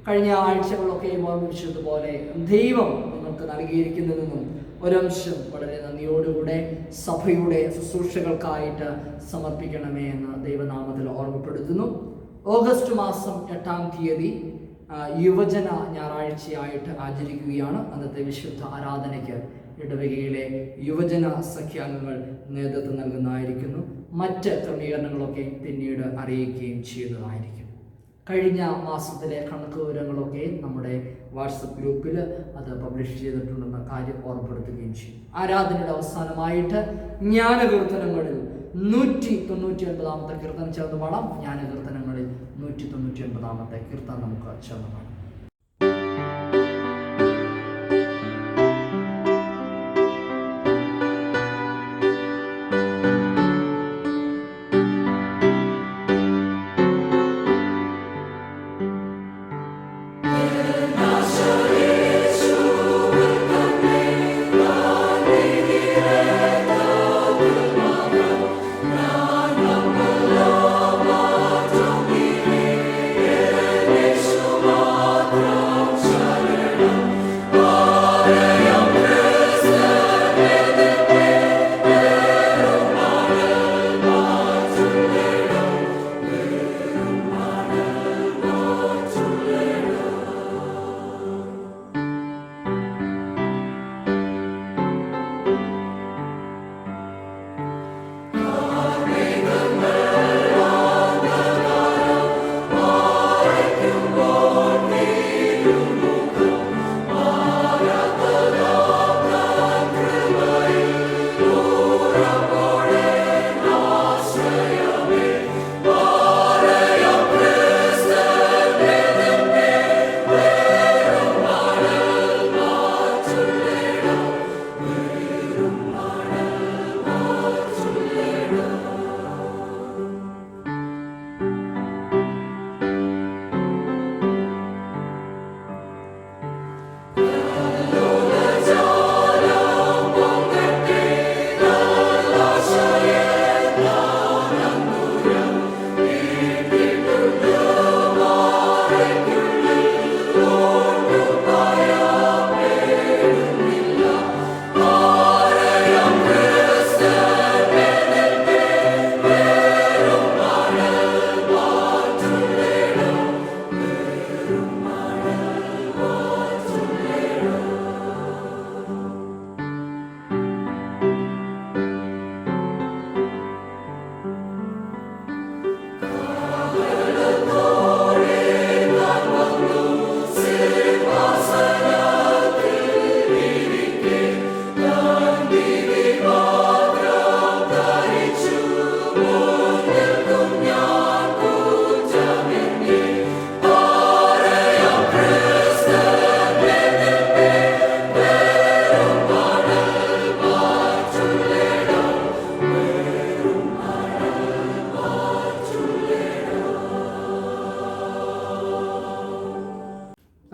കഴിഞ്ഞ ആഴ്ചകളൊക്കെ ഓർമ്മിച്ചതുപോലെ ദൈവം നിങ്ങൾക്ക് നൽകിയിരിക്കുന്നതെന്നും ഒരംശം വളരെ നന്ദിയോടുകൂടെ സഭയുടെ ശുശ്രൂഷകൾക്കായിട്ട് സമർപ്പിക്കണമേ എന്ന് ദൈവനാമത്തിൽ ഓർമ്മപ്പെടുത്തുന്നു. ഓഗസ്റ്റ് മാസം 8-ാം തീയതി യുവജന ഞായറാഴ്ചയായിട്ട് ആചരിക്കുകയാണ്. അന്നത്തെ വിശുദ്ധ ആരാധനയ്ക്ക് ഇടവകയിലെ യുവജന സഖ്യാംഗങ്ങൾ നേതൃത്വം നൽകുന്നതായിരിക്കുന്നു. മറ്റ് ക്രമീകരണങ്ങളൊക്കെ പിന്നീട് അറിയിക്കുകയും ചെയ്യുന്നതായിരിക്കും. കഴിഞ്ഞ മാസത്തിലെ കണക്ക് വിവരങ്ങളൊക്കെ നമ്മുടെ വാട്സപ്പ് ഗ്രൂപ്പിൽ അത് പബ്ലിഷ് ചെയ്തിട്ടുണ്ടെന്ന കാര്യം ഓർമ്മപ്പെടുത്തുകയും ചെയ്യും. ആരാധനയുടെ അവസാനമായിട്ട് ജ്ഞാനകീർത്തനങ്ങളിൽ 199-ാമത്തെ കീർത്തനം ചേർന്ന് പാടാം. ജ്ഞാനകീർത്തനങ്ങളിൽ 199-ാമത്തെ കീർത്തനം നമുക്ക് ചേർന്ന് പാടാം. Yeshua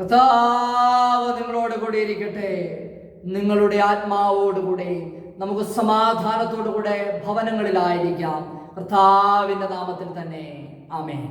കർത്താവ് നിങ്ങളോട് കൂടി ഇരിക്കട്ടെ. നിങ്ങളുടെ ആത്മാവോടുകൂടെ നമുക്ക് സമാധാനത്തോടുകൂടെ ഭവനങ്ങളിലായിരിക്കാം. കർത്താവിൻ്റെ നാമത്തിൽ തന്നെ ആമേൻ.